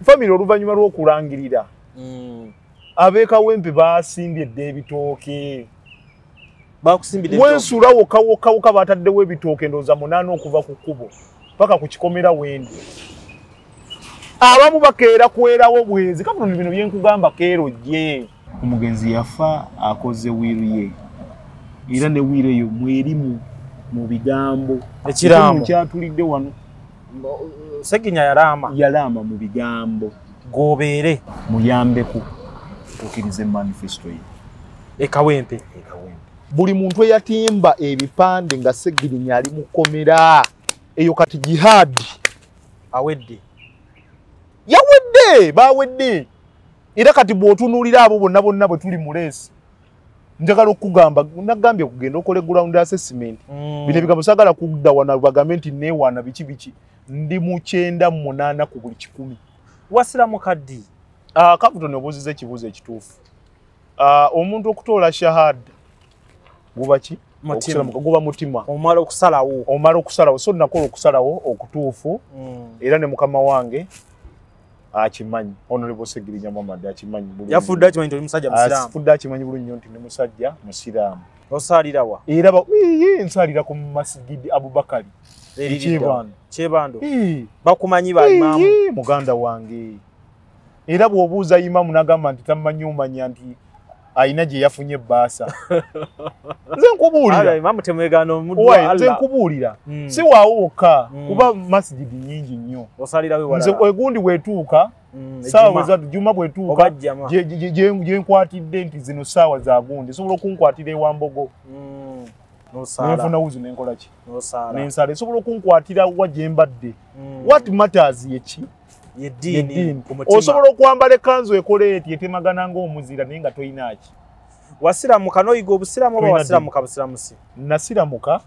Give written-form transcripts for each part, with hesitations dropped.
family oluvanyuma lw'okulangirira ab'ekawempe baasimbye ebitooke bakusimbidde wensula wokka bataddewo ebitooke ndooza 8 okuva ku kkubo paka ku kikomera wendi abamu bakeera kwerawo bwezi kafuno bino byenkugamba keerojje omugenzi yafa akoze wiiru ye era ne wiiru eyo mwerimu mu bigambo ekiramu kyatulidde wano Seginya yalama mu bigambo gobeere muyambeku tukirize manifesto ye ekawempe buli muntu eyatimba ebipande nga Segirinya ali mukomera eyo kati jihad awedde yawedde bawedde era kati bw'otunuulira abo bonna bwe tuli mu leesi njagala okugamba nagambye kugenda okole ground assessment bino ebigambo sagala kudda wana bagambe nti neewaana biki ndi mu 9 mu 8 ku buli 10 wasiramu kaddi kabuto nobuzize ekibuuzo ekituufu omuntu okutoola shahada guba ki guba mutima omala okusalawo so nakola okusalawo okutuufu era ne mukama wange akimanyi Honorable Segirinya Muhammad akimanyi bulungi yafudda akimanyi nti musajja musiraamu afudda akimanyi bulungi nnyo nti ne musajja musiraamu osalira wa era nsalira ku Masjid Abubakari Kyebando bakumanyi ba imamu muganda wange era bw'obuuza imamu nagamba nti tamanyi umanya nti ayina gye yafunye ebbaasa nze nkubuulira imamu temwegana omuddu wa Allah nze nkubuulira si waawokka kuba masjidi nnyingi nnyo osalira we wala nze egundi bwetuuka saawa wezatu juma bwetuuka gye nkwatidde nti zino saawa za gundi sobola okunkwatira ewambogo nenfuna wuzi nenkola ki nensala esobola okunkwatira wa gye mbadde what matters yeki yeddiini osobola okwambala ekkanzu ekole eti etemagana ng'omuzira naye nga toyinaki wasiramuka n'oyiga obusiraamu oba wasiramuka busiraamusi nasiramuka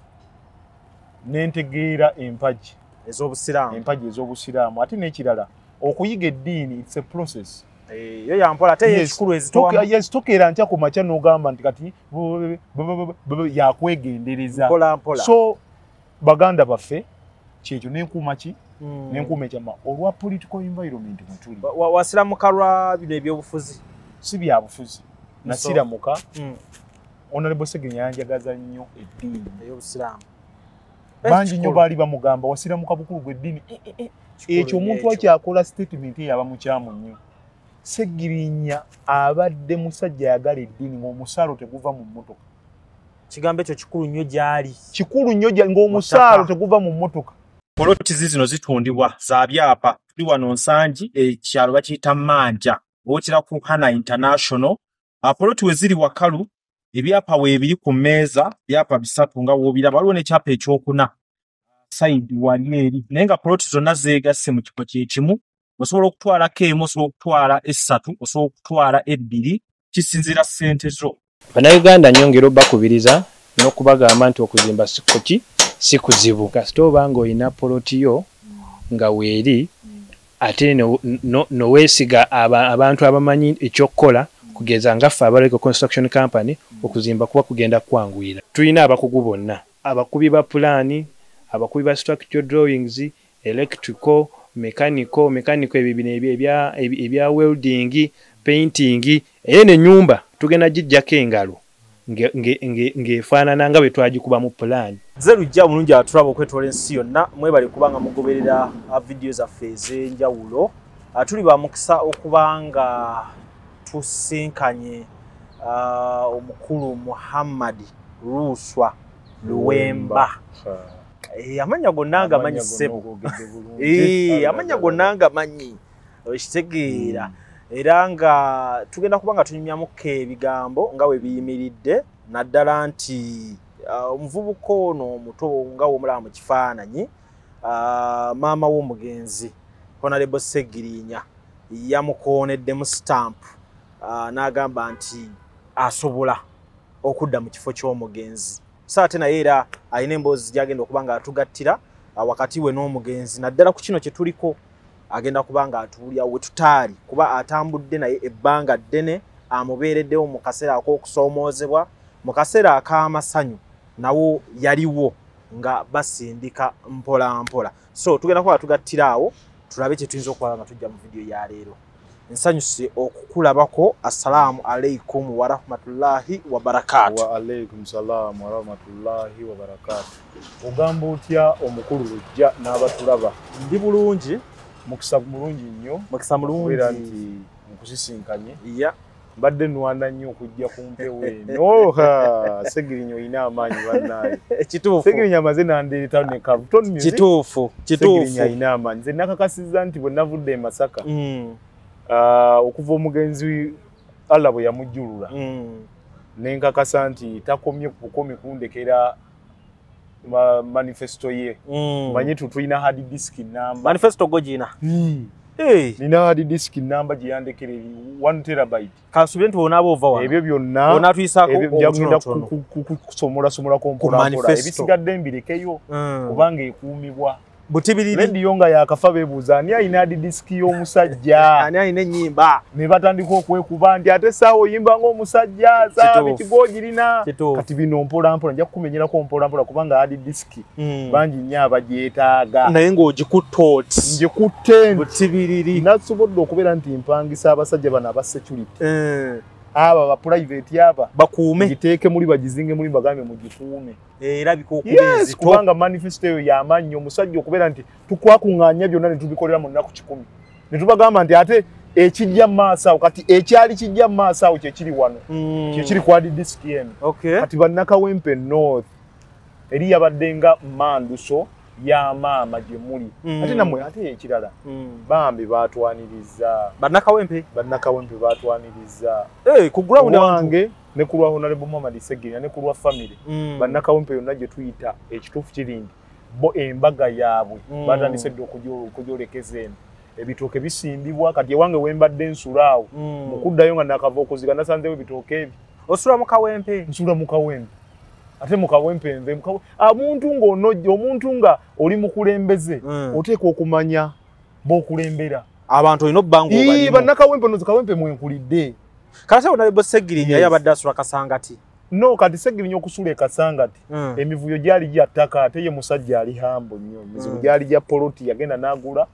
nentegeera empagi ez'obusiraamu ate n'ekirala okuyiga eddiini it's a process yo yampola ate yekikulu ezitowamu tokeera ntya ku makya n'ogamba nti kati yakwegendereza so baganda baffe kyekyo nenkuuma ki nenkuuma ekyama olwa political environment mwetuli wasiramuka lwa bino ebyobufuzi si byabufuzi nasiramuka Honorable Segirinya yanjagaza nnyo eddiini ey'obusiraamu bangi nnyo baali bamugamba wasiramuka bukulu bw'eddiini ekyo omuntu akyakola statement eyaba mukyamu nnyo Segirinya abadde musajja ayagala eddiini ng'omusaalo teguva mu mmotoka kigambo ekyo kikulu nnyo gyali ng'omusaalo teguva mu mmotoka poloti zino zitundibwa za byapa tuli wano Nsangi ekyalo bakiyita Manja wotera ku Hana International poloti we ziri wakalu ebyapa weebiri ku mmeeza byapa 3 nga woobiraba waliwo n'ekyapa ekyokuna side wali eri naye nga poloti zonna zeegasse mu kifo kyekimu osobola okutwalako emu osobola okutwala 3 osobola okutwala 2 kisinzira ssente zo Bannayuganda nyongera obbakubiriza n'okubagamba nti okuzimba si kuzibu kasita oba ng'olina poloti yo nga weeri ate noweesiga abantu abamanyi ekyokukola kugeza ngaffe abaleko construction company okuzimba kuba kugenda kwanguyira tulina abakugu bonna abakubi ba pulaani abakubi ba structural drawings electrical mechanical ebya welding painting n'ennyumba tugenda gijjako engalo ng'efaanana nga bwe twagikuba mu pulaani ze lujja bulungi atulaba okwetoola ensi yonna mwebale kubanga mugoberera vidiyo zaffe ez'enjawulo tuli bamukisa okuba nga tusinkanye omukulu Muhammad Ruswa Luwemba amanya gonna ngamanyi ssebo amanya gonna ngamanyi okitegeera era nga tugenda kuba nga tunyumyamuko ebigambo nga we biyimiridde naddala nti omuvubuka ono omuto nga w'omulaba mu kifaananyi maama w'omugenzi Honorable Segirinya yamukooneddemu stamp n'agamba nti asobola okudda mu kifo ky'omugenzi so ate naye era alina emboozi gy'agenda okuba nga atugattira wakati we n'omugenzi naddala ku kino kye tuliko agenda kuba nga atuulya we tutaali kuba atambudde naye ebbanga ddene amubeereddewo mu kaseera ak'okusoomoozebwa mu kaseera ak'amasanyu nawo yaliwo nga basindika mpola mpola so tugenda kuba tugattira awo tulabe kye tuyinza okukola nga tujja mu vidiyo ya leero. Nsanyuse okukulabako. Assalamu alaikum wa rahmatullahi wa barakatuh. Wa alaikum salam wa rahmatullahi wa barakatuh. Ogamba otya omukulu lujja n'abatulaba? Ndi bulungi. Mukisa mulungi nnyo. Mukisa mulungi. Era nti nkusisinkanye. Yeah. Mbadde nwana nnyo okujja kumpewo eno. Segirinyo ina amaanyi bannaye. Kituufu. Segirinyo amaze nandeeta ne Cavuton Music. Kituufu. Segirinyo ina amaanyi. Nze nakakasizza nti bwe navudde e Masaka. Okuva omugenzi Allah bwe yamujjulula. Nenkakasa nti takomye ku bukomi kundekera manifesto ye. Manye tutulina hard disk namba. Manifesto gojina. Nina hard disk namba gye yandekera 1 terabyte. Kansubire nti wona abo ova. Ebyo byonna wona tuyisako byagenda kusomola kompola. Ebisigadde mbirekeyo kubanga ekuumibwa. Butibiriri radio nga yakafa bebuuza ani alina hard disk y'omusajja. Ani alina ennyimba. Ne batandika okwekuba nti ate saawo oyimba ng'omusajja saawa ekigogirina. Kati bino mpola nja kukumenyerako mpola kubanga hard disk bangi nnyo abagyetaaga. Naye ng'ogikutta oti. Ngikutte butibiriri. Nasobodde okubeera nti mpangisa abasajja bano aba security. Aba ba private aba bakuume giteeke muri bagizinge muri bagambe mu gikuume. Era bikokubezi. Yes, kubanga manifesto yo yamanyi omusajja okubeera nti tukwakuŋŋaanya byonna ne tubikolera mu nnaku 10. Ne tubagamba nti ate ekijja maaso kati ekyali kijja maaso kye kiri wano. Kye kiri kwa disk eno. Okay. Kati Bannakawempe North eri yabadde nga manduso ya maama gye muli. Ate namwe ate ekirala. Bambi baatwaniriza. Bannakawempe baatwaniriza. Ku ground wange ne ku lwa Honorable Muhammad Segirinnya ne ku lwa family. Bannakawempe yonna gye tuyita ekituufu kirindi. Bo embaga yaabwe batandise dde okugyolekeza eno. Ebitooke bisimbibwa kati ewange wembadde nsula awo. Mukuddayo nga nakava okuziga nasanzeewo ebitooke ebyo. Osula mu Kawempe? Nsula mu Kawempe. Ate mu Kawempe nve omuntu nga oli mukulembeze oteekwa okumanya b'okulembera. Abantu olina obbanga obalimu. Bannakawempe no Kawempe mwenkulidde. Kati Honorable Segirinnya yabadde asula Kasangati. No, kati Segirinnya okusula e Kasangati. Emivuyo gyali gya ttaka ate ye musajja ali hambo nnyo. Emivuyo gyali gya poloti yagenda n'agula.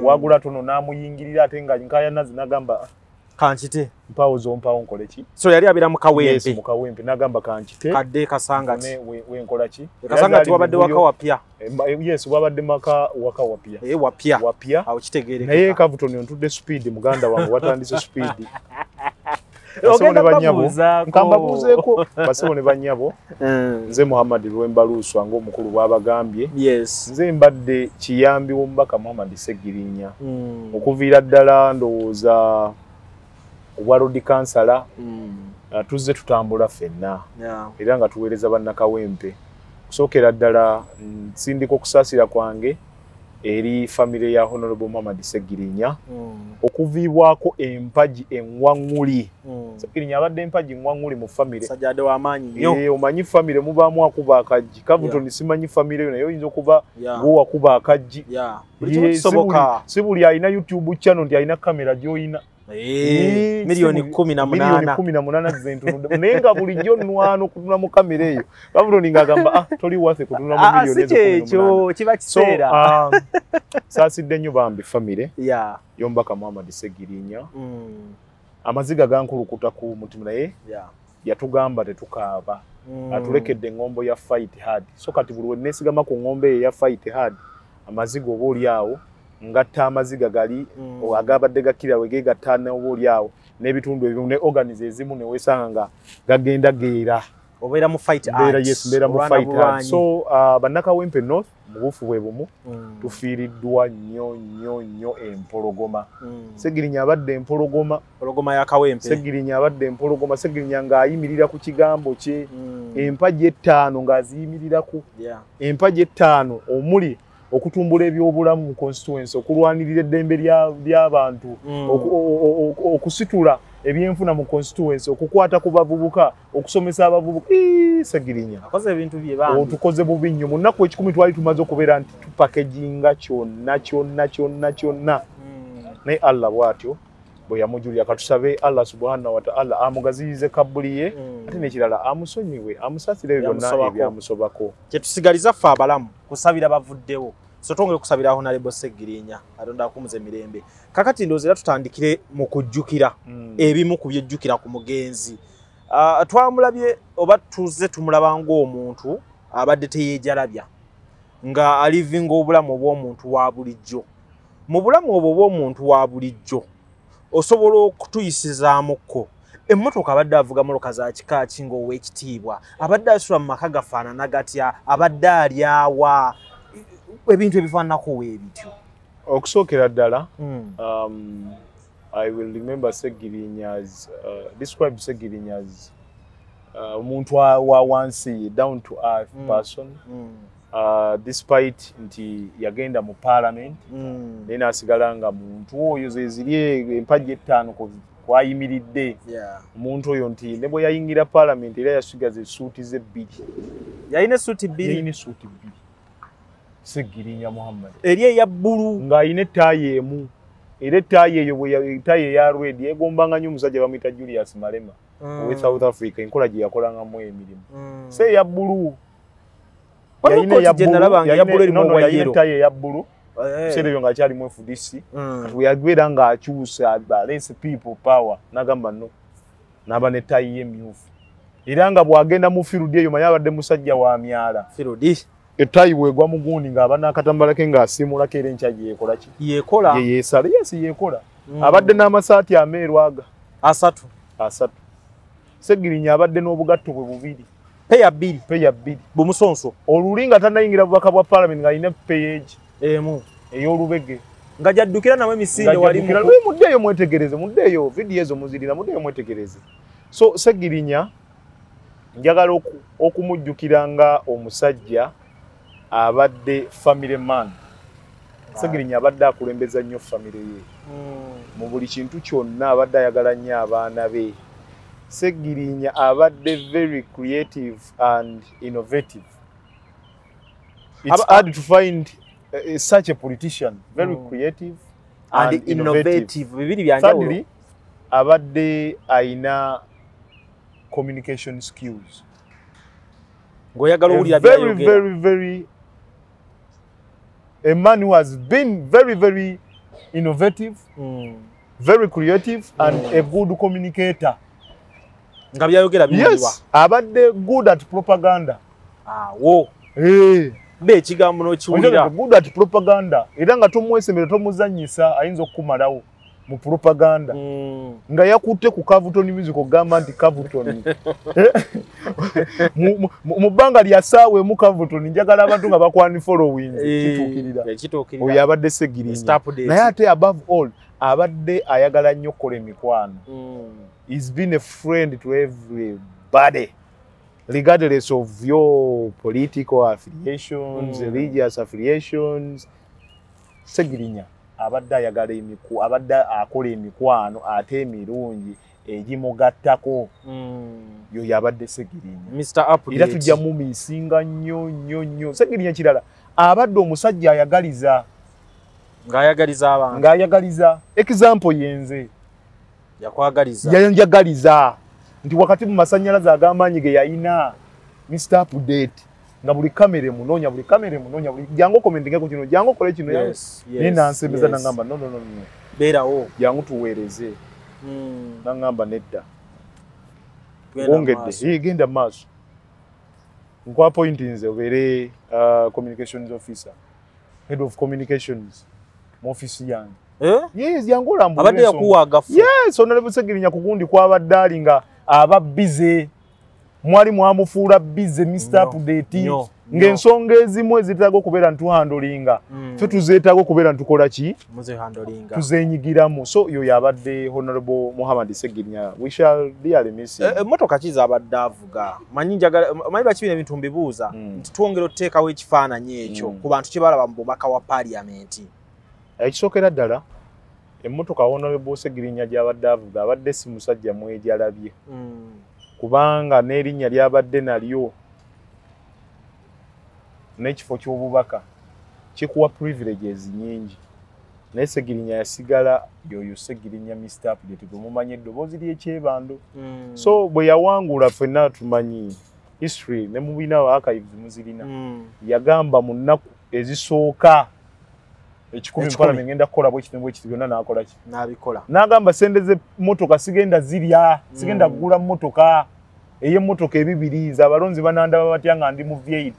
Wagula tono n'amuyingirira ate nga nkaya nazi n'agamba kankite mpawo zompawo nkole ki. So yali abira mu Kawempe. Yes, mu Kawempe n'agamba kankite. Kadde Kasangati. Ne wenkola ki. Kasangati wabadde waka wapya. Yes, wabadde maka waka wapya. Wapya. Awo kitegeereka. Naye Cavuton ontudde speed muganda wange watandise speed. Basebone banyabo nkambabuzeeko basebone banyabo nze Muhammad Lwemba Luswa ng'omukulu bw'abagambye. Yes. Nze mbadde kiyambi w'omubaka Muhammad Segirinnya okuviira ddala ndowooza obwa road councillor tuzze tutambula ffenna era nga tuweereza Bannakawempe. Kusookera ddala nsindika okusaasira kwange eri famire ya Honorable Muhammad Segirinnya okuviibwako empagi enwaŋŋuli. Segirinnya abadde empagi enwaŋŋuli mu famire. Sajjade w'amaanyi nnyo. Omanyi famire mubaamu akuba akaggi. Cavuton simanyi famire yo naye oyinza okuba gwowakuba akaggi. Si buli alina YouTube channel nti alina kamera gy'oyina. Milioni 18 zentunudde naye nga bulijjo nnwano kutuna mu kamera eyo. Cavuton ng'agamba toli wase kutuna mu milioni ezo 18. Ekyo kiba kiseera. Saasidde nnyo bambi famire y'omubaka Muhammad Segirinnya. Amaziga gankulukuta ku mutima naye yatugamba tetukaaba. Atulekedde eŋŋombo ya fight hard. So kati buli we neesigama ku ŋŋombo eyo ya fight hard amaziga oba oli awo ngatta amaziga gali agabadde gakira wege gattana oba oli awo n'ebitundu ebimu ne organize ezimu ne weesanga nga gagenda geera. Obeera mu fight art. Yes, mbeera mu fight art. So Bannakawempe North mu bufu bwe bumu tufiiriddwa nnyo empologoma. Segirinnya abadde empologoma ya Kawempe. Segirinnya abadde empologoma. Segirinnya ng'ayimirira ku kigambo kye. Empagi 5 ng'aziyimirirako. Empagi 5 omuli okutumbula ebyobulamu mu constituency, okulwanirira eddembe ly'abantu, okusitula ebyenfuna mu constituency, okukwata ku bavubuka, okusomesa abavubuka. Segirinnya akoze ebintu bye bambi. Tukoze bubi nnyo. Mu nnaku 10 twali tumaze okubeera nti tupakeginga kyonna. Naye Allah bw'atyo bwe yamujulira. Katusabe Allah subhanahu wa ta'ala amugazirize kabbuli ye ate n'ekirala amusonyiwe amusaasire byonna ebyamusobako. Kye tusigaliza ffe abalamu kusabira bavuddewo so tongere kusabira Honorable Segirinya atonda akumuze mirembe kakati ndozera tutandikire mu kujjukira ebimu kubyejjukira ku mugenzi twamulabye oba tuze tumulaba ng'omuntu abadde teyeejalabya nga alivinga obulamu obw'omuntu wa bulijjo mu bulamu obwo bw'omuntu wa bulijjo osobola okutuyisizaamuko emmotoka abadde avuga moloka za kika ki ng'ow'ekitiibwa abadde asula mu maka gafaanana gatya abadde alyawa ebintu ebifaananako weebityo okusookera ddala I will remember Segirinya as describe Segirinya as omuntu wa wansi down to earth person despite nti yagenda mu parliament naye asigala nga muntu oyo zeziri empagi ettaano kwayimiridde omuntu oyo nti ne bwe yayingira parliament era yasigaza essuuti ze bbiri yalina essuuti bbiri Segirinya Muhammad eri eya bbulu ng'ayina ettaayi emu era ettaayi eyo ettaayi eya red yegombanga nnyo omusajja bamuyita Julius Malema owe South Africa enkola gye yakolangamu emirimu so eya bbulu yayina ettaayi eya bbulu kiseera ebyo ng'akyalimu FDC kati yagwera ng'akyusa alese people power n'agamba no n'aba n'ettaayi y'emmyufu era nga bw'agenda mu firudi eyo manyi abadde musajja wa myala firudi ettaayi bwegwa mugundi ng'aba n'akatambala ke ng'asiimulako era enkya gye yeekola ki yeekola yeesala yesi yeekola abadde n'amasaati ameeru aga asatu Segirinya abadde n'obugatto bwe bubiri peya bbiri bumusonso oluli nga tannayingira bubaka bwa parliament ng'alina page emu ey'olubege nga jaddukira namwe emisinde wali muddeeyo mwetegereze muddeeyo vidiyo ezo muzirina muddeeyo mwetegereze so Segirinya njagala okumujjukira nga omusajja abadde family man Segirinya abadde akulembeza nnyo family ye mu buli kintu kyonna abadde ayagala nnyo abaana be Segirinya abadde very creative and innovative. It's hard to find such a politician very creative and innovative. Thirdly, abadde aina communication skills. Very a man who has been very innovative, very creative and a good communicator. Yes, abadde good at propaganda. Ekigambo n'okiwulira good at propaganda era nga tomwesemera tomuzanyisa ayinza okukumalawo mu propaganda nga yakutte ku Cavuton music ogamba nti Cavuton mu bbanga lyasaawe mu Cavuton njagala abantu nga bakwani following kituukirira oyo abadde Segirinya naye ate above all abadde ayagala nnyo okukola emikwano. He's been a friend to everybody, regardless of your political affiliations, religious affiliations. Segirinya abadde ayagala abadde akola emikwano ate emirungi egimugattako. Yo yabadde Segirinya. Mr. Update. Era tujja mu misinga nnyo. Segirinya kirala abadde omusajja ayagaliza. Ng'ayagaliza abantu. Ng'ayagaliza. Example yenze. Yakwagaliza nti wakati mu masannyalaze ag'amaanyi ge yayina Mr. Update nga buli kamera munoonya buli jangu commentingeko kino jangu okole kino naye nansembeza nangamba no beerawo jangu tuweereze nangamba nedda ongedde genda maaso nkwapointi nze obeere communications officer, head of communications mu office yange. Yes, yangola mbu. Abadde yakuwa agafu. Yes, Honorable Segirinya kugundi kwabadde alinga aba busy. Mwali mwamufuula busy Mr. Update. Ng'ensonga ezimu ezitaaga okubeera ntuhandolinga. Ffe tuzeetaaga okubeera ntukola ki? Muze handolinga. Tuzeenyigiramu. So yo yabadde Honorable Muhammad Segirinya. We shall dearly miss him. Emmotoka ki z'abadde avuga? Manyi bakibina ebintu mbibuuza. Nti twongera oteekawo ekifaananyi ekyo ku bantu kye balaba mu bubaka wa paaliyamenti. Ekisookera ddala emmotoka Honorable Segirinya gy'abadde avuga abadde si musajja mwejalabye. Kubanga n'erinnya lyabadde nalyo n'ekifo ky'obubaka kikuwa privileges nyingi. Naye Segirinya yasigala yoyo Segirinya Mr. Update gwe mumanyi eddoboozi ly'ekyebando. So bwe yawangula ffenna tumanyi history ne mubina wa archives muzirina. Yagamba mu nnaku ezisooka ekikumi mpala ngenda kukola bwe kitembo ekiti byonna nakola ki nabikola nagamba sendeze motoka sigenda zirya sigenda kugula motoka ey'emmotoka ebibiriza abalonzi banandaba batya nga ndi mu V8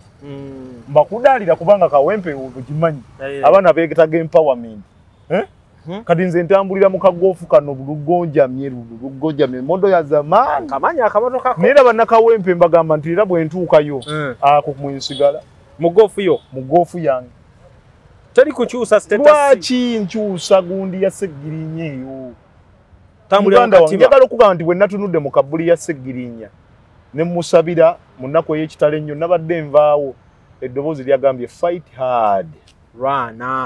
mbakudaalira kubanga kawempe obukimanyi abaana beegetaga empowerment kati nze ntambulira mu kagoofu kano lugonjamye mondo ya zamaani kamanya akamotoka naye bannakawempe mbagamba nti era bwe ntuukayo ako mwensigala mu goofu yange teri kukyusa status lwaki nkyusa gundi ya Seggirinya eyo tambulira njagala okugamba nti bwe natunudde mu kabuli ya Seggirinya ne musabira mu nnaku ey'ekitalo ennyo nabadde nvaawo eddoboozi lyagambye fight hard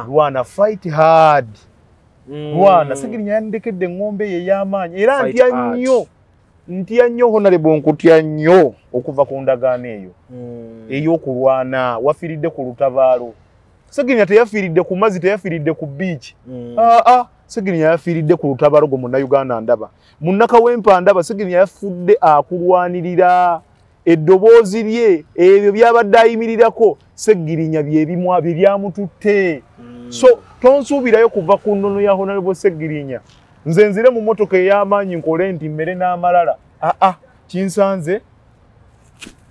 rwana fight hard rwana Seggirinya yandekedde engombe ye y'amaanyi era ntya nnyo honorable nkutya nnyo okuva ku ndagaano eyo ey'okulwana wafiiridde ku lutabaalo Seggirinya teyafiiridde ku mazzi teyafiiridde ku beach Seggirinya yafiiridde ku lutabaalo go munnayuganda ndaba munnakawempa ndaba Seggirinya yafudde akulwanirira eddoboozi lye ebyo byabadde ayimirirako Seggirinya bye byamututte so tonsuubirayo kuva ku nnono ya honorable Seggirinya nze nzire mu motoka ey'amaanyi nkole nti mmere n'amalala kinsanze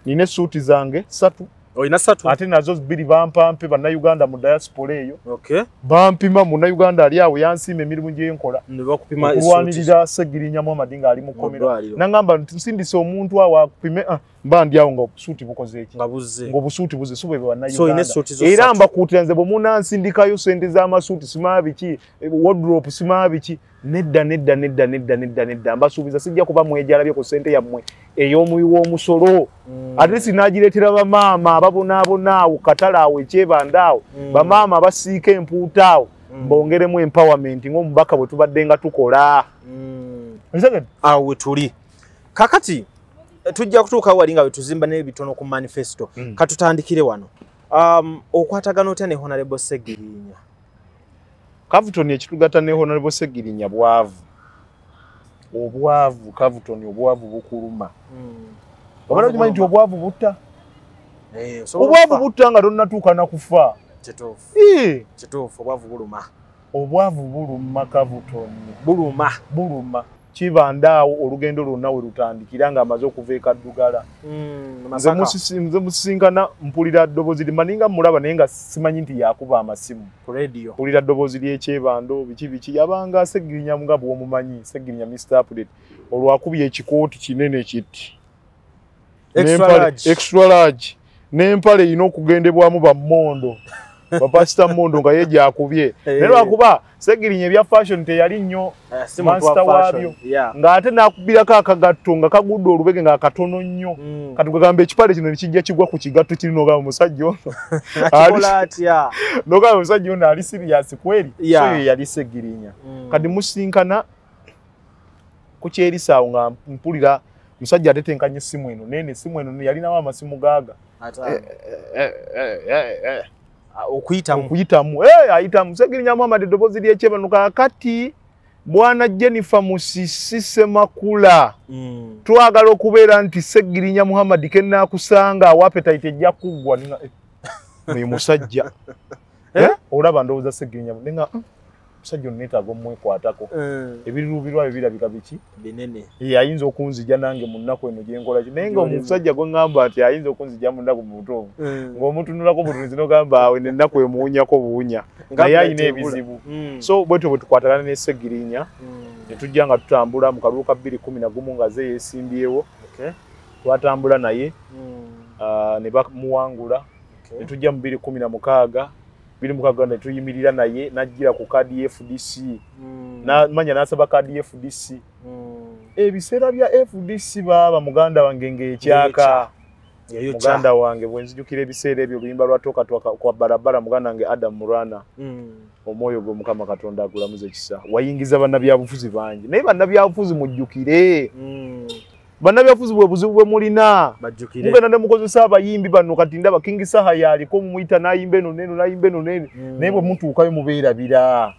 nina essuuti zange 3 oyina 3 ate nazo 2 bampampe bannayuganda mu diaspora eyo bampima munnayuganda ali awo yansiima emirimu gyenkola okulwanirira Seggirinya Muhammad nga ali mu kkomera nangamba nsindise omuntu awo akupime mba ndi awo nga obusuuti bukoze eki ng'obusuuti buze si bwe bannayuganda era mbakuutira nze bwe munansindikayo sente z'amasuuti simaa biki wardrobe simaa biki nedda mbasuubiza sijja kuba mwejalabye ku ssente yammwe ey'omuwi w'omusolo ate sinaagireetera bamaama ababonaabona awo katale awo ekyebanda awo bamaama basiika empuuta awo mbongeremu empowerment ng'omubaka bwe tubadde nga tukola awo we tuli kakati tujja kutuuka wali nga wetuzimba n'ebitono ku manifesto katutandikire wano okwatagana otya ne honorable Seggirinya Cavuton ekitugatta ne honorable Seggirinya obwavu Cavuton obwavu bukuluma obala okimanyi nti obwavu butta obwavu butta nga tonnatuuka na kufa kituufu obwavu buluma Cavuton buluma kibandaawo olugendo lwonna we lutandikira nga amaze okuva ekaddugala nze musisinkana mpulira ddoboozi limaninga mulaba naye nga simanyi nti yakuba amasimu mpulira ddoboozi ly'ekyebando biki yabanga Seggirinya nga bw'omumanyi Seggirinya Mr. Update olwakubye ekikooti kinene kiti extra large n'empale erina okugendebwamu bammondo bapasita mmondo nga ye gyakubye naye lwakuba Seggirinya ebya fashion teyali nnyo master waabyo ng'ate n'akubirako akagatto nga kagudde olubege nga katono nnyo kati gwegamba ekipale kino nekijja kigwa ku kigatto kiri n'ogamba omusajja ono n'ogamba omusajja ono ali serious kweri so ye yali Seggirinya kati musinkana ku kyerisaawo nga mpulira musajja atetenkanya essimu eno nene essimu eno yalinawo amasimu gaaga okuyitamu ayitamu Seggirinya Muhammad eddoboozi ly'ekyebanuka kati bwana Jennifer Musisi Semakula twagala okubeera nti Seggirinya Muhammad kenaakusanga awapetite ejja kuggwa oyo musajja olaba ndowooza Seggirinya nenga musajja ono neetaaga omwekwatako ebiruubirwa birabika biki binene ayinza okunzija nange mu nnaku eno gye nkola ki naye nga omusajja gwe ŋŋamba nti ayinza okunzija mu nnaku mu butuufu ng'omutunulako butunuzi n'ogamba awe n'ennaku emuwunyako buwunya naye ayina ebizibu so bwetyo bwe tukwatagana ne Seggirinya ne tujja nga tutambula mu kalulu ka 2011 nga ze yeesimbyewo twatambula naye ne bamuwangula ne tujja mu 2016 ne tuyimirira naye najjira ku kaadi FDC namanya n'asaba kaadi FDC ebiseera bya FDC baba muganda wange ng'ekyaka muganda wange bwe nzijukira ebiseera ebyo oluyimba lwatoka kwa barabara muganda wange Adam Murana omwoyo gwe Mukama Katonda agulamuze ekisa wayingiza bannabyabufuzi bangi naye bannabyabufuzi mujjukire bannabyabufuzi bwe buzibu bwe mulina mugenda ne mukozesa abayimbi bano kati ndaba King Saha yaliko mumuyita n'ayimba eno nene naye bwe mutuukayo mubeerabira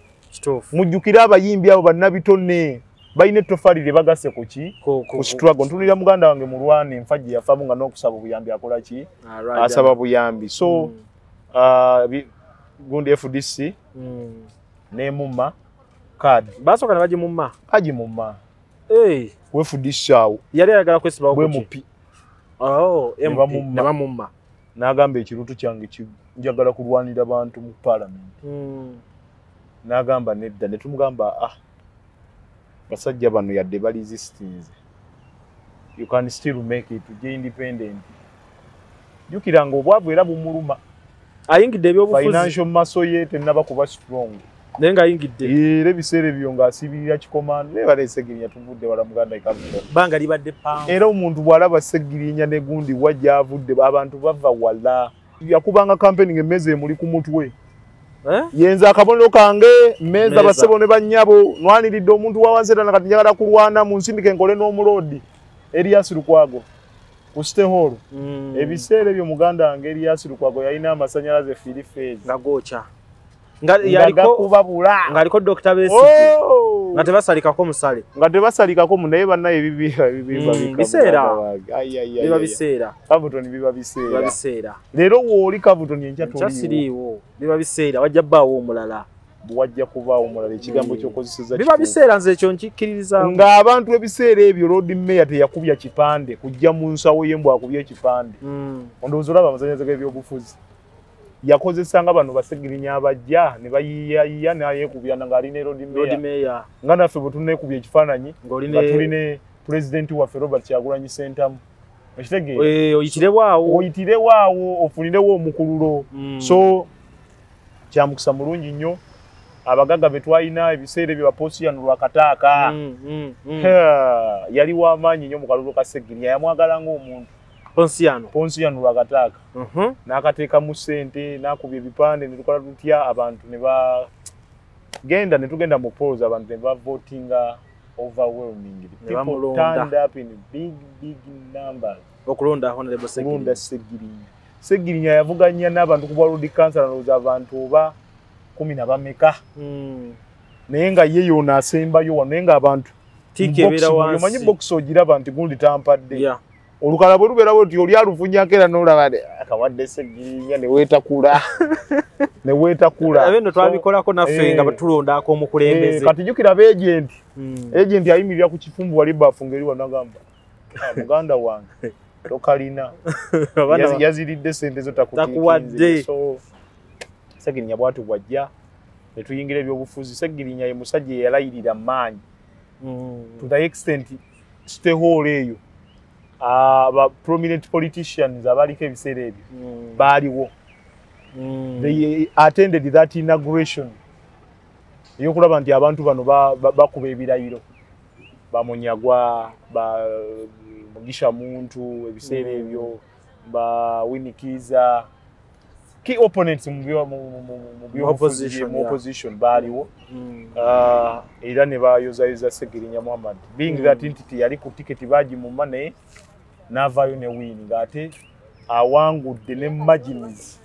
mujjukire abayimbi abo bannabitone balina ettoffaali lye bagase ku ki ku struggle ntunulira muganda wange Mulwana enfa gye yafamu nga n'okusaba obuyambi akola ki asaba buyambi so gundi FDC ne mumma card basoka ne baji mumma we FDC awo yali ayagala kwesiba bwe mupi ne bamumma n'agamba ekirutu kyange njagala kulwanira abantu mu parliament n'agamba nedda ne tumugamba basajja bano yadde bali resistance you can still make it to independent jukiranga obwavu era bumuluma ayingidde ebyobufuzi financial muscle ye tenaba kuba strong nenga ayingidde era ebiseera ebyo ng'asibirira kikomando ne balesegirinya tuvudde wala muganda ikavuga banga libadde pampa era omuntu bw'alaba segirinya ne gundi wajja avudde abantu bava wala yakubanga campaigning emmeeza emuli ku mutwe yenza akabonero kange mmeeza basebo ne bannyabo nwaniridde omuntu wawanzera kati njagala kulwana mu nsindike enkole n'omulodi Elias Lukwago ku Steholo ebiseera ebyo muganda wange Elias Lukwago yalina amasanyalaze filifeezi nagocha yaliko kubabula ngaliko Dr. Besigye nga tebasalikako musale nga tebasalikako naye bannaye biba biseera Kavutoni biba biseera leero wooli Kavutoni enkyatoliiwo biba biseera wajja bbaawo omulala wajja kubaawo omulala ekigambo ky'okozeseza biba biseera nze ekyo nkikkiriza ng'abantu ebiseera ebyo Lord Mayor teyakubya kipande kujja mu nsawo y'embwa akubye ekipande ondowooza olaba amasanyalaze g'ebyobufuzi yakozesanga bano basegirinya abajja ne bayiyayiya nayeekubya ng'alina Lord Mayor nga naffe bwe tuneekubya ekifaananyi nga tuline pulezidenti waffe Robert Kyagulanyi Ssentamu ekitegeera oyitirewo ofunirewo omukululo so kyamukisa mulungi nnyo abagaga betwalina ebiseera ebyo baposiano lwakataaka yali w'amaanyi nnyo mu kalulu ka Segirinya yamwagala ng'omuntu Ponsiano lwakataaka n'akateekamu ssente n'akubya ebipande ne tukola tutya abantu ne tugenda mu polls abantu ne bavotinga overwhelmingly people turned up in big numbers okulonda Honorable Segirinya yavuganya n'abantu ku bwa Road Council n'oza abantu oba 10 bameka naye nga ye yoona asembayo wano naye nga abantu omanyi box ogiraba nti gundi tampadde olukala bwe lubeera bwe oli alufunyako era n'olaba akawadde Segirinya ne weetakula ebyo twabikolako naffe nga tulondako omukulembeze kati jjukira agenti ayimirira ku kifumbu wali baafunga eri wanagamba muganda wange tokalina yaziridde sente zo takuwadde so Segirinya bwatu bwajja ne tuyingira ebyobufuzi Segirinya ye musajja yalayirira maanyi to the extent Steholo eyo aba prominent politicians abaliko ebiseera ebyo baaliwo they attended that inauguration eyokulaba nti abantu bano bakuba ebirayiro Bamunyagwa Mugisha Muntu ebiseera ebyo Winikiza key opponents mu opposition baaliwo era ne bayozayoza Segirinya Muhammad being that entity yali ku ticket baji mu money n'avaayo ne win ng'ate awangudde ne margins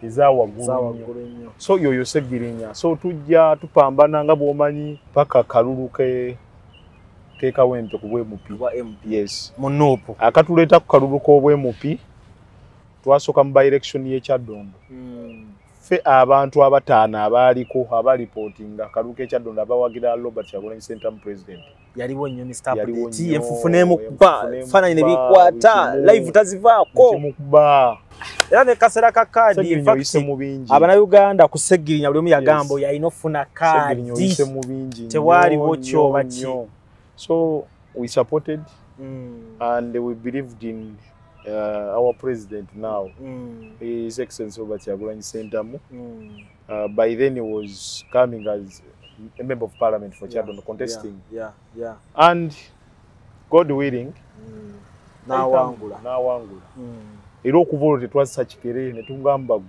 ezawaggulu nnyo so yoyo Segirinya so tujja tupambana nga bw'omanyi paka kalulu kekawempe ku bwemupi yes munuupu akatuleeta ku kalulu k'obwemupi twasooka mu by-election y'Ekyaddondo ffe abantu abataano abaaliko abalipootinga kalulu k'Ekyaddondo abawagira Robert Kyagulanyi Ssentamu president yaliwo nnyo Mr. Puleti enfufu n'emukuba faananyi ne bikwata live tazivaako kimukuba era ne kaseera ka kaadi Abannayuganda ku Segirinya buli omu yagamba yalina okufuna kaadi tewaaliwo kyoba ki so we supported and we believed in our president now His Excellency Robert Kyagulanyi Ssentamu by then he was coming as a member of parliament for Kyaddondo contesting and God willing n'awangula era okuva olwo tetwazisa kikere ne tugamba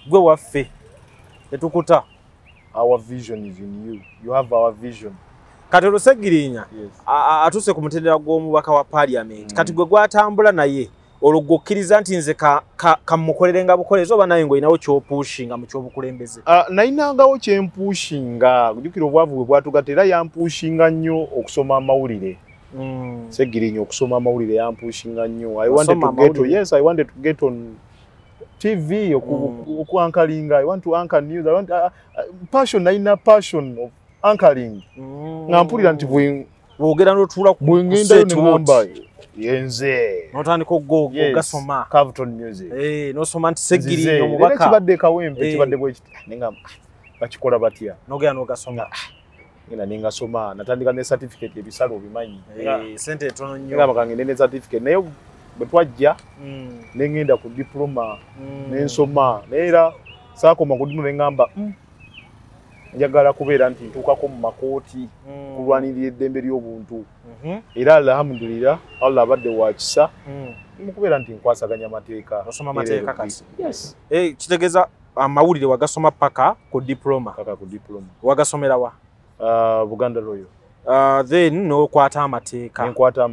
gwe waffe tetukuta our vision is in you have our vision kati Segirinya atuse ku mutendera gw'omubaka wa parliament kati gwe gwatambula naye olwo gwokkiriza nti nze kamukolerenga bukolezi oba naye ng'olinawo ky'opushinga mu ky'obukulembeze nayinangawo kyempushinga kujjukira obwavu bwe bwatugatta era yampushinga nnyo okusoma amawulire Segirinya okusoma amawulire yampushinga nnyo I wanted to get on TV oku anchoring. I want to anchor news. I want passion. I na passion of anchoring. Ngampulira nti bwogera n'otula ku ngamba yenze notandika ogogo gasoma Carlton music nosoma nti Segirinnya omubaka kibadde kawempe kibadde bwekiti nengamba bakikola batya nogera n'ogasoma ngina ningasoma natandika ne certificate ebisalo bimanyi sente etono nnyo ngamba kangende ne certificate naye bwe twajja nengenda ku diploma nensoma neera saakoma ku diploma nengamba njagala kubeera nti ntuukako mu makooti kulwanirira eddembe ly'obuntu era alhamdulillah Allah abadde wa kisa mukubeera nti nkwasaganya amateeka osoma amateeka kati kitegeeza amawulire wagasoma paka ku diploma wagasomera wa Buganda Royal then nokwata amateeka nkwata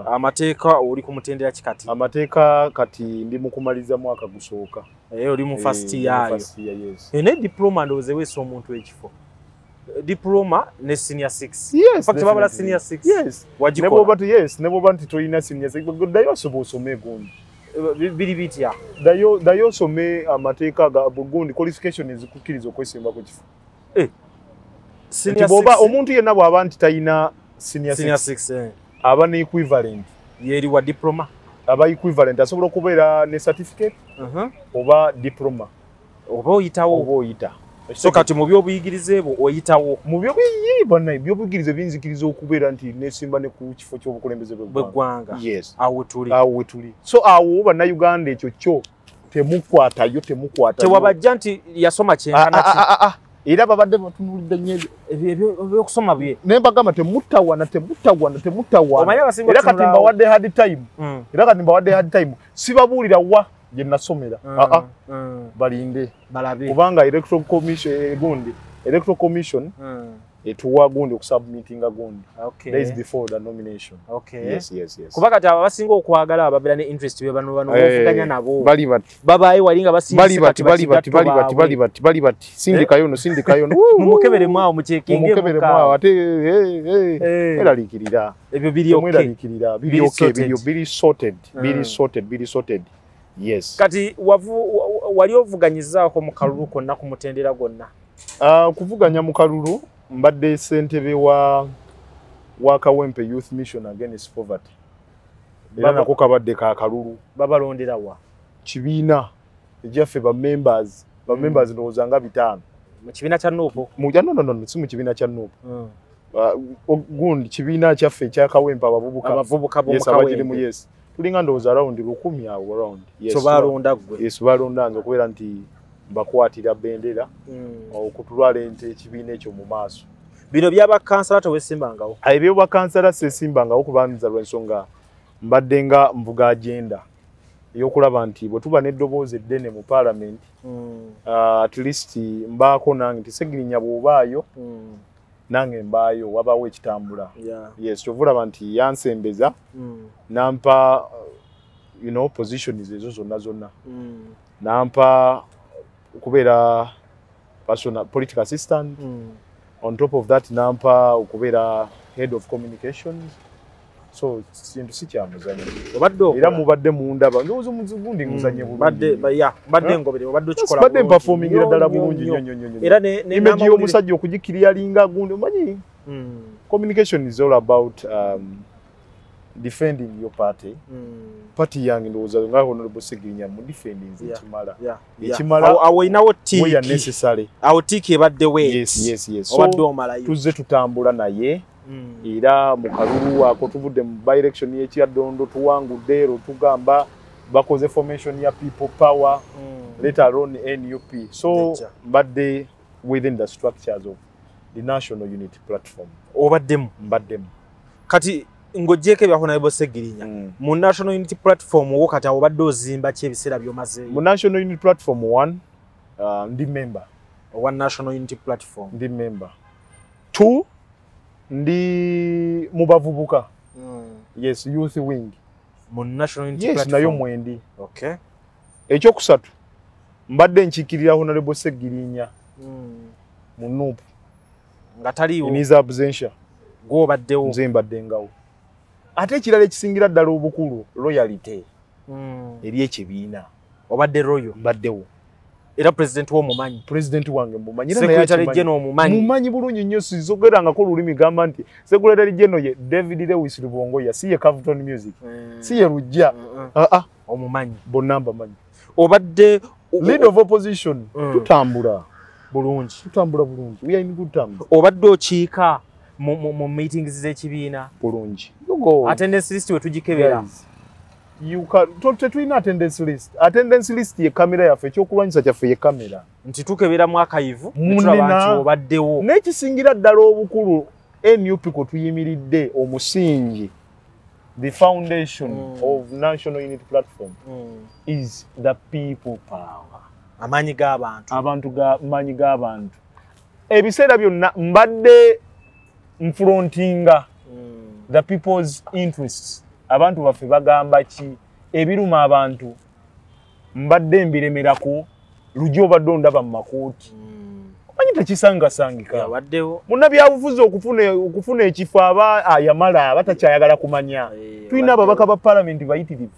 amateeka oli ku mutendera kikati amateeka kati ndi mu kumaliza mwaka gusooka oli mu first year ne diploma ndoze weso omuntu ekifo diploma ne senior 6 yes fact babala senior 6 yes wajikola nebo bantu toyina senior 6 dayo sobosome gundi bili bitya dayo some amateeka ga bugundi qualification ezikukiriza okwesimba ku kifo senior 6 boba omuntu yenna bw'aba nti tayina senior 6 aba ne equivalent yeri wa diploma aba equivalent asobola okubeera ne certificate oba diploma oba oyita so kati mu byobuyigirize bo oyitawo mu byobuyigirize binzikiriza okubeera nti nesimba ne ku kifo ky'obukulembeze bw'eggwanga yes awo tuli so awo bannayuganda ekyo kyo temukwatayo tewabajja nti yasoma kyengana era babadde batunulidde nnyo ebyokusoma bye ne bagamba temutawana era kati mbawadde hard time sibabuulira wa gye nasomera balinde kubanga electoral commission etuwa gundi okusubmitinga gundi days before the nomination yes kuba kati aba basinga okwagala ababira ne interest be bano okuganya nabo babaye walinga bali bati sindikayo mumukebere mwawo muchekinge mwawo ate eralikirira ebyo biri sorted yes kati wali ovuganyizaako mu kalulu konna ku mutendera gonna kuvuganya mu kalulu mbadde ssentebe wa Kawempe Youth Mission Against Poverty era nako kabadde ka kalulu babalondera wa kibiina ejaffe ba members ndowooza nga 5 mu kibiina kya Nuupu no si mu kibiina kya Nuupu gundi kibiina kyaffe ekya Kawempe abavubuka yes tulinga ndowooza around 10 awo around so balonda gwe yes balonda nze okubeera nti bakwatira bendera okutulwala ente ekibiina ekyo mu maaso bino byaba kansala towesimbangawo ebyo bwa kansala sesimbangawo kubanza lw'ensonga mbadde nga mvuga agenda ey'okulaba nti bwe tuba n'eddoboozi eddene mu parliament at least mbaako nange nti Segirinnya bw'obaayo nange mbaayo wabaawo ekitambula yes kyovulaba nti yansembeza nampa positions ezo zonna nampa okubeera political assistant on top of that nampa okubeera head of communications so kintu si kyamuzanyo era mubadde mundaba ndowooza omugundi nguzanye bulungi badde ngobere obadde okikola badde mpafomingira ddala bulungi era image y'omusajja okugikiriyalinga gundi omanyi communication is all about defending your party party yange ndowooza nga Honorable Segirinnya mu defending ekimala awo inawo we are necessary awo tiki ebadde we yes obadde omalayo tuzze tutambula naye era mu kalulu ako tuvudde mu by election y'Ekyaddondo tuwangudde ero tugamba bakoze formation ya people power let alone NUP so mbadde within the structures of the National Unity Platform obaddemu mbaddemu kati ngojjeko ebya Honorable Segirinnya mu National Unity Platform wo kati obadde ozimba ki ebiseera by'omazeeyo mu National Unity Platform 1 ndi member one National Unity Platform ndi member 2 ndi mu bavubuka yes youth wing mu National Unity Platform yes nayo mwendi okay ekyokusatu mbadde nkikirira Honorable Segirinnya mu Nuupu nga taliiwo in his absentia gw'obaddewo nze mbaddengawo ate ekirala ekisingira ddala obukulu loyalty eri ekibiina obadde royo baddewo era president wo mumanyi president wange mumanyi secretary general mumanyi bulungi nnyo sizogerangako olulimi gamba nti secretary general ye David Lewis Lubongoya si ye Cavuton Music si ye Rujja omumanyi bonna mbamanyi obadde lead of opposition tutambula bulungi we are in good terms obadde okiika mu meetings z'ekibiina bulungi attendance list we tugikebera tetulina attendance list ye kamera yaffe ekyokulwanyisa kyaffe ye kamera nti tukebera mu akayivu netulaba nti obaddewo n'ekisingira ddala obukulu NUP ko tuyimiridde omusingi the foundation of National Unity Platform is the people power amanyi manyi g'abantu ebiseera byonna mbadde mfrontinga the people's interests abantu baffe bagamba ki ebiruma abantu mbadde mbiremerako lujo badde ondaba mu makooti manyi tekisangasangika munna byabufuzi okufuna ekifo aba yamala batakyayagala kumanya tulina ababaka ba parliament bayitirivu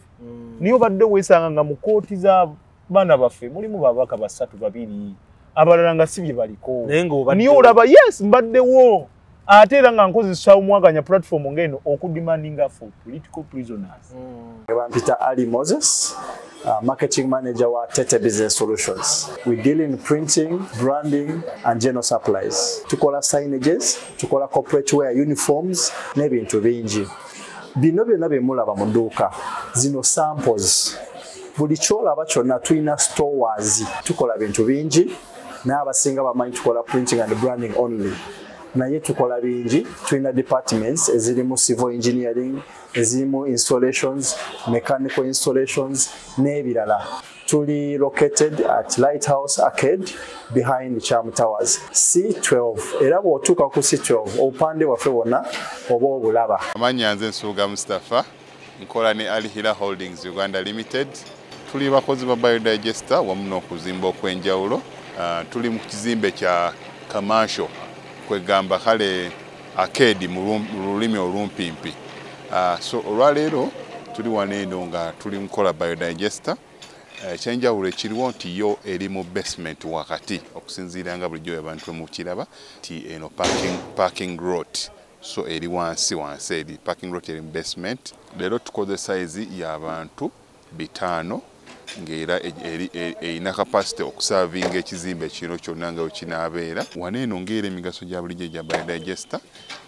niyo badde weesanga nga mu kooti za baana baffe mulimu babaka basatu babiri abalala nga si bye baliko niyo olaba yes mbaddewo ate era nga nkozesa omwaganya platform ngeno okudemandinga for political prisoners. Peter Ali Moses, marketing manager wa Tete Business Solutions. We deal in printing, branding and general supplies. Tukola signages, tukola corporate wear uniforms, n'ebintu bingi. Bino byonna bye mulaba mu dduuka. Zino samples. Buli kyolaba kyonna tulina stores. Tukola bintu bingi. N'abasinga bamanyi tukola printing and branding only. Naye tukola bingi, tulina departments ezirimu civil engineering, ezirimu installations, mechanical installations, n'ebirala. Tuli located at Lighthouse Arcade behind Charm Towers, C12. Era bw'otuuka ku C12 obupande waffe wonna oba obulaba. Amannya nze Nsuuga Mustafa, nkola ne Ali Hila Holdings Uganda Limited. Tuli bakozi ba biodigester wamu n'okuzimba okw'enjawulo. Tuli mu kizimbe kya commercial kwegamba kale arcade mu lulimi olumpimpi. So olwaleero tuli waneeno nga tuli mukola biodigester. Ekyenjawulo ekiriwo nti yo eri mu basement wakati okusinziira nga bulijjo abantu mu kiraba ti eno parking lot. So eri wansi eri parking lot eri mu basement. Leero tukozesa size y'abantu 5 ngera erina capacity okuservinga ekizimbe kino kyonna nga kinaabeera. Waneeno ngera emigaso gya bulijjo gya biodigester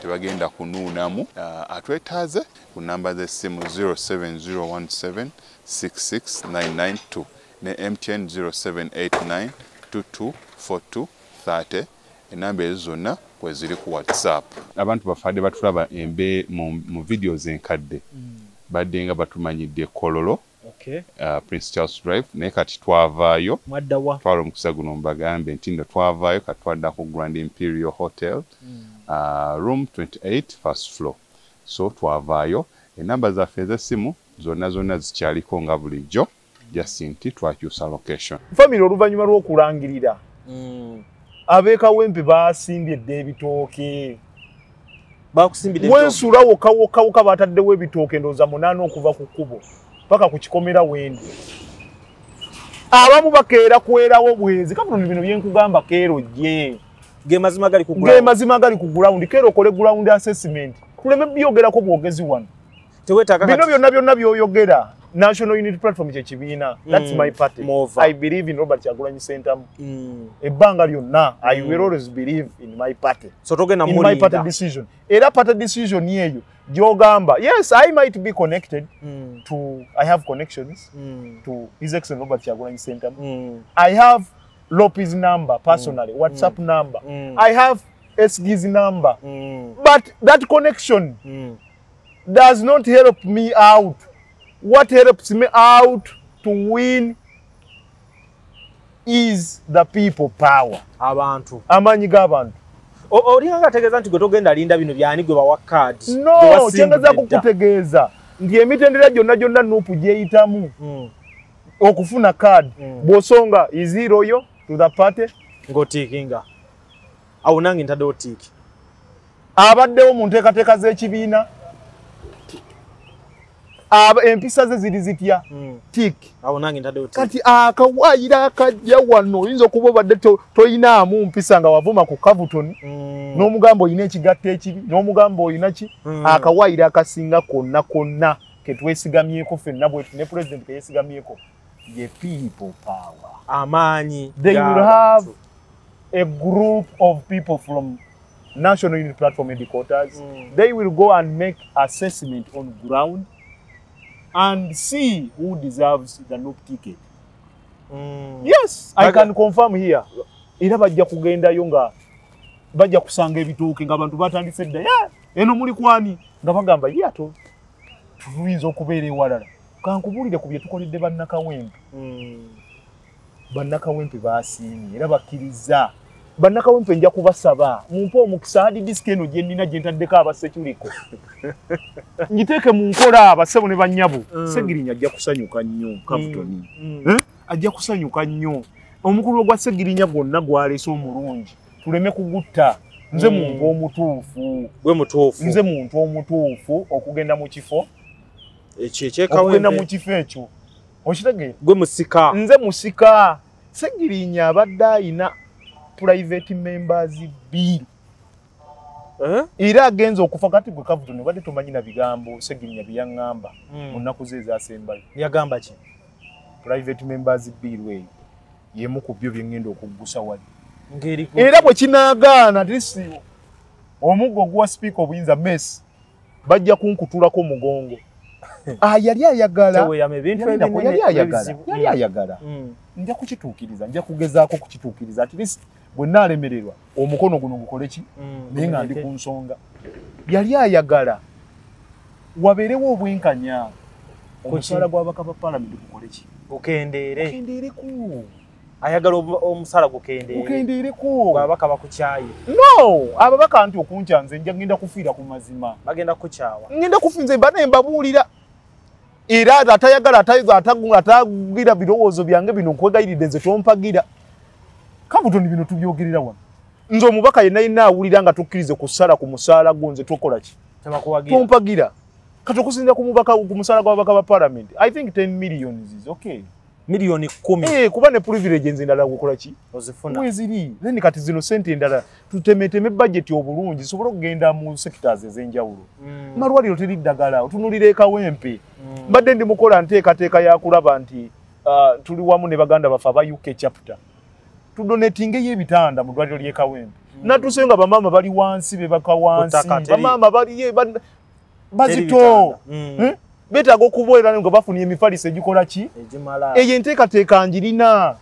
tebagenda kunuunamu. Atwetaaze ku namba z'essimu 07017669992 ne MTN 0789224230. Enamba ezo zonna kwe ziri ku WhatsApp. Abantu bafadde batulaba embe mu videos enkadde badde nga batumanyidde Kololo. Okay. Prince Charles Drive naye kati twavaayo mwaddawa twala omukisa guno mbagambe nti ndo twavaayo kati twadda ku Grand Imperial Hotel room 28 first floor. So twavaayo enamba zaffe ez'essimu zonna zikyaliko nga bulijjo just nti twakyusa location. Family oluvannyuma lw'okulangirira abeekawempe baasimbye ebitooke bakusimbidde wensula wokka bataddewo ebitooke ndooza 8 okuva ku kkubo paka kukikomera wendi. Abamu bakeera kwerawo bwezi kabulundu bino byenkugamba keero je gemazima gali ku ground keero okole ground assessment kuleme byogerako bwogezi wano tewetaka bino byonna byoyogera National Unity Platform kye kibiina. That's my party. I believe in Robert Kyagulanyi Center. Ebbanga lyonna I will always believe in my party. So togena in my party decision. Era party decision yeyo gyogamba. Yes, I might be connected to I have connections to His Excellency Robert Kyagulanyi Center. I have Lopez number personally, WhatsApp number. I have SG's number. But that connection does not help me out. What helps me out to win is the people power. Abantu. Amanyi g'abantu. Olinga gategeeza nti gwe togenda linda bino byani gwe bawa card. No, kyengaza kukutegeeza. Ndi emitendera gyonna nupu gyeyitamu. Okufuna card. Bw'osonga is he loyal to the party? Ng'otiikinga. Awo nange ntadde otiiki. Abaddewo mu nteekateeka z'ekibiina. empisa ze ziri zitya tik awo nange ntadde uti kati akawaayira akajja wano oyinza okuba obadde toyinaamu mpisa nga wavuma ku Cavuton n'omugamba oyina ekigatto ekibi n'omugamba oyina ki akawaayira akasinga konna konna ketwesigamyeko ffenna bwetu ne president keyesigamyeko ye people power amaanyi they will have a group of people from National Unity Platform headquarters. They will go and make assessment on ground and see who deserves the NUP ticket. Yes, I can confirm here. Era bajja kugendayo nga bajja kusanga ebitooke nga abantu batandise dda eno muli kwani nga bagamba yato tuyinza okubeera ewalala kankubulire ku bye tukoledde bannakawempe bannakawempe baasiimye era bakkiriza bannakawempe nja kubasaba mumpe omukisa hadi disiki eno gye nnina gye ntaddeko abasekyuliko ngiteeke mu nkola abasebo ne bannyabo Segirinya ajja kusanyuka nnyo Cavuton ajja kusanyuka nnyo omukulu gwa Segirinya gwonna gwaleese omulungi tuleme kugutta nze muntu omutuufu gwe mutuufu nze muntu omutuufu okugenda mu kifo okugenda mu kifo ekyo okitegeera gwe musika nze musika Segirinya abadde ayina private members bill era agenza okufa kati gwe Cavuton badde tumanyi na bigambo Segirinya byaŋŋamba mu nnaku ze ezaasembayo yagamba ki private members bill we yemu ku byo byengenda okuggusa wali ngeri era bwe kinaagaana tisi omuggo gwa speaker obuyinza mess bajja kunkutulako mugongo yali ayagala yali ayagala nja kukituukiriza nja kugezaako kukituukiriza at least bwe nnaalemererwa omukono guno gukole ki naye nga ndi ku nsonga yali ayagala wabeerewo obwenkanya omusaala gw'abaka ba palamenti gukole ki gukendeereku ayagala omusala gukendeereko gw'abaka bakukyaye no ababaka nti okunkya nze nja ngenda kufiira ku mazima bagenda kukyawa ngenda kufinze bane mbabuulira era atayagala atagira birowoozo byange bino nkwegayiridde nze tompagira Cavuton bino tubyogerera wano nze omubaka yenna yenna awulira nga tukkirize kusala ku musaala gwo nze tukola ki tompagira kati okusinza ku mubaka ku musaala gw'ababaka ba parliament I think 10 million is okay milioni 10 kuba ne privilege nze ndala gukola ki ozifuna weziri then kati zino sente ndala tutemeteme budget obulungi sobola okugenda mu sectors ez'enjawulo malwaliro teriddagala otunulira ekawempe mbadde ndi mukola nteekateeka ya kulaba nti tuli wamu ne baganda bafe aba UK chapter tudonetingeyo ebitanda mu ddwaliro ly'ekawempe natuse nga bamaama bali wansi bebaka wansi bamaama baliye bazito betaaga okuboolera nga bafunye emifaliso egikola ki eyo enteekateeka njirina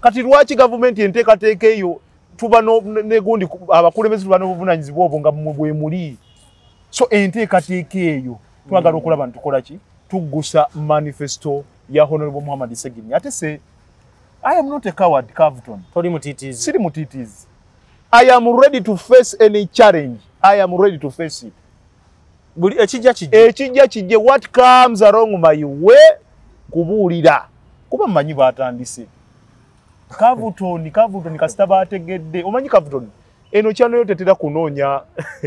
kati lwaki gavumenti enteekateeka eyo tuba negundi abakulembeze tuba n'obuvunaanyizibwa obwo nga bwe muli so enteekateeka eyo twagala okulaba ntukola ki tuggusa manifesto ya Honorable Muhammad Segirinya ate se I am not a coward Cavuton toli mutitizi siri mutitizi I am ready to face any challenge I am ready to face it buli ekijja kijje what comes along my way kubuulira kuba mmanyi baatandise Cavuton kasita baategedde omanyi Cavuton eno kyano yo tetera kunoonya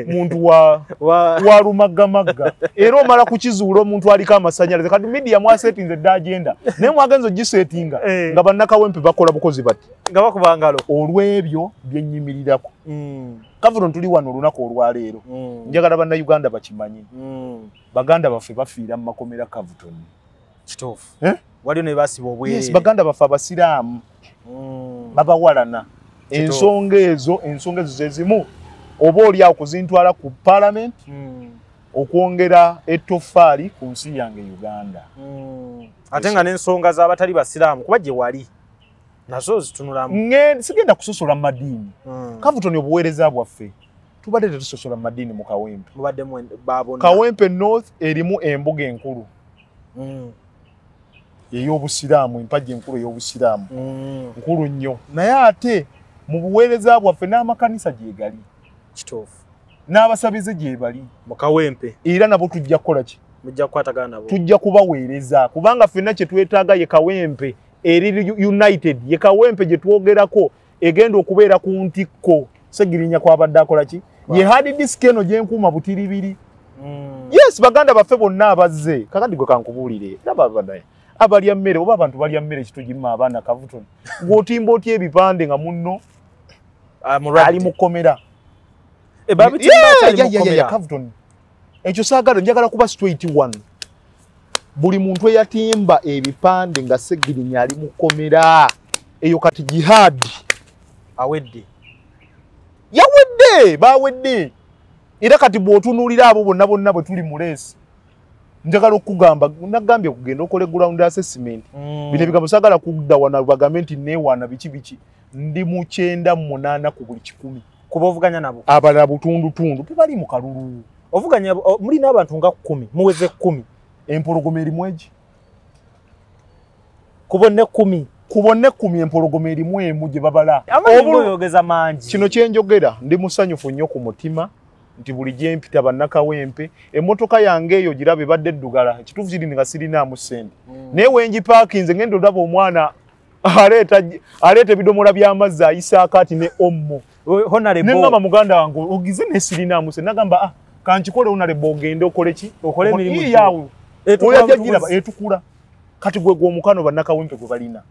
muntu wa lumaggamagga era omala kukizuula omuntu aliko amasanyalaze kati media mwasetinze dda agenda naye mwagenza ogisetinga nga bannakawempe bakola bukozi bati nga bakuba ngalo olw'ebyo byennyimirirako Cavuton tuli wano olunaku olwaleero njagala bannayuganda bakimanyi baganda baffe bafiira mu makomera Cavuton kituufu waliyo ne basiba obwereere yes baganda baffe abasiraamu babawalana ensonga ezo zezimu oba oli awo kuzintwala ku parliament okwongera ettofaali ku nsi yange Uganda ate nga n'ensonga z'abatali basiraamu kuba gye wali nazo zitunulamu sigenda kusosola mu madiini Cavuton obuweereza bwaffe tubadde tetusosola mu madiini mu Kawempe Kawempe North erimu embuga enkulu ey'obusiraamu empagi enkulu ey'obusiraamu nkulu nnyo naye ate mu buweereza bwaffe n'amakanisa gye gali kituufu n'abasabize gye bali mu Kawempe era nabo tujja kukola ki mujja kukwatagana nabo tujja kubaweereza kubanga ffenna kye twetaaga ye Kawempe eri united ye Kawempe gye twogerako egenda okubeera ku ntikko Segirinya kwabadde akola ki ye hadi disiki eno gye nkuuma butiribiri Yes, baganda baffe bonna abazze. Kakati gwe kankubuulire. Laba naye. Abalya mmere oba abantu balya mmere kitugimma abaana kavutono. Ng'otimba otya ebipande nga munno ali mukomera. Kavutono. Ekyo saagala njagala kuba straight one. Buli muntu eyatimba ebipande nga Sseggirinya ali mukomera. Eyo kati jihad. Awedde. Yawedde, bawedde. Era kati bw'otunuulira abo bonna bwe tuli mu leesi. Njagala okugamba nagambye kugenda okole ground assessment. Bino ebigambo saagala kudda wana bagambe nti neewaana biki. Ndi mu 9 ku buli 10. Kuba ovuganya nabo. Abalala butundutundu tebali mu kalulu. Ovuganya muli n'abantu nga 10, muweze 10. Empologoma erimu egi. Kubonne 10. Kubonne 10 empologoma erimu emu gye babala. Oyogeza mangi. Kino kye njogera ndi musanyufu nnyo ku mutima nti buli gye mpita bannakawempe emmotoka yange eyo girabe badde eddugala ekituufu kiri nga sirinaamu ssente. Naye wengi parkinze ngenda olaba omwana aleeta ebidomola by'amazzi ayisaako ati ne ommo. Ne ngamba muganda wange ogize ne sirinaamu ssente. Nagamba kankikole Honorable ogende okole ki? Okole emirimu yawe. Oyajja giraba etukula. Kati gwe gw'omukano bannakawempe gwe balina.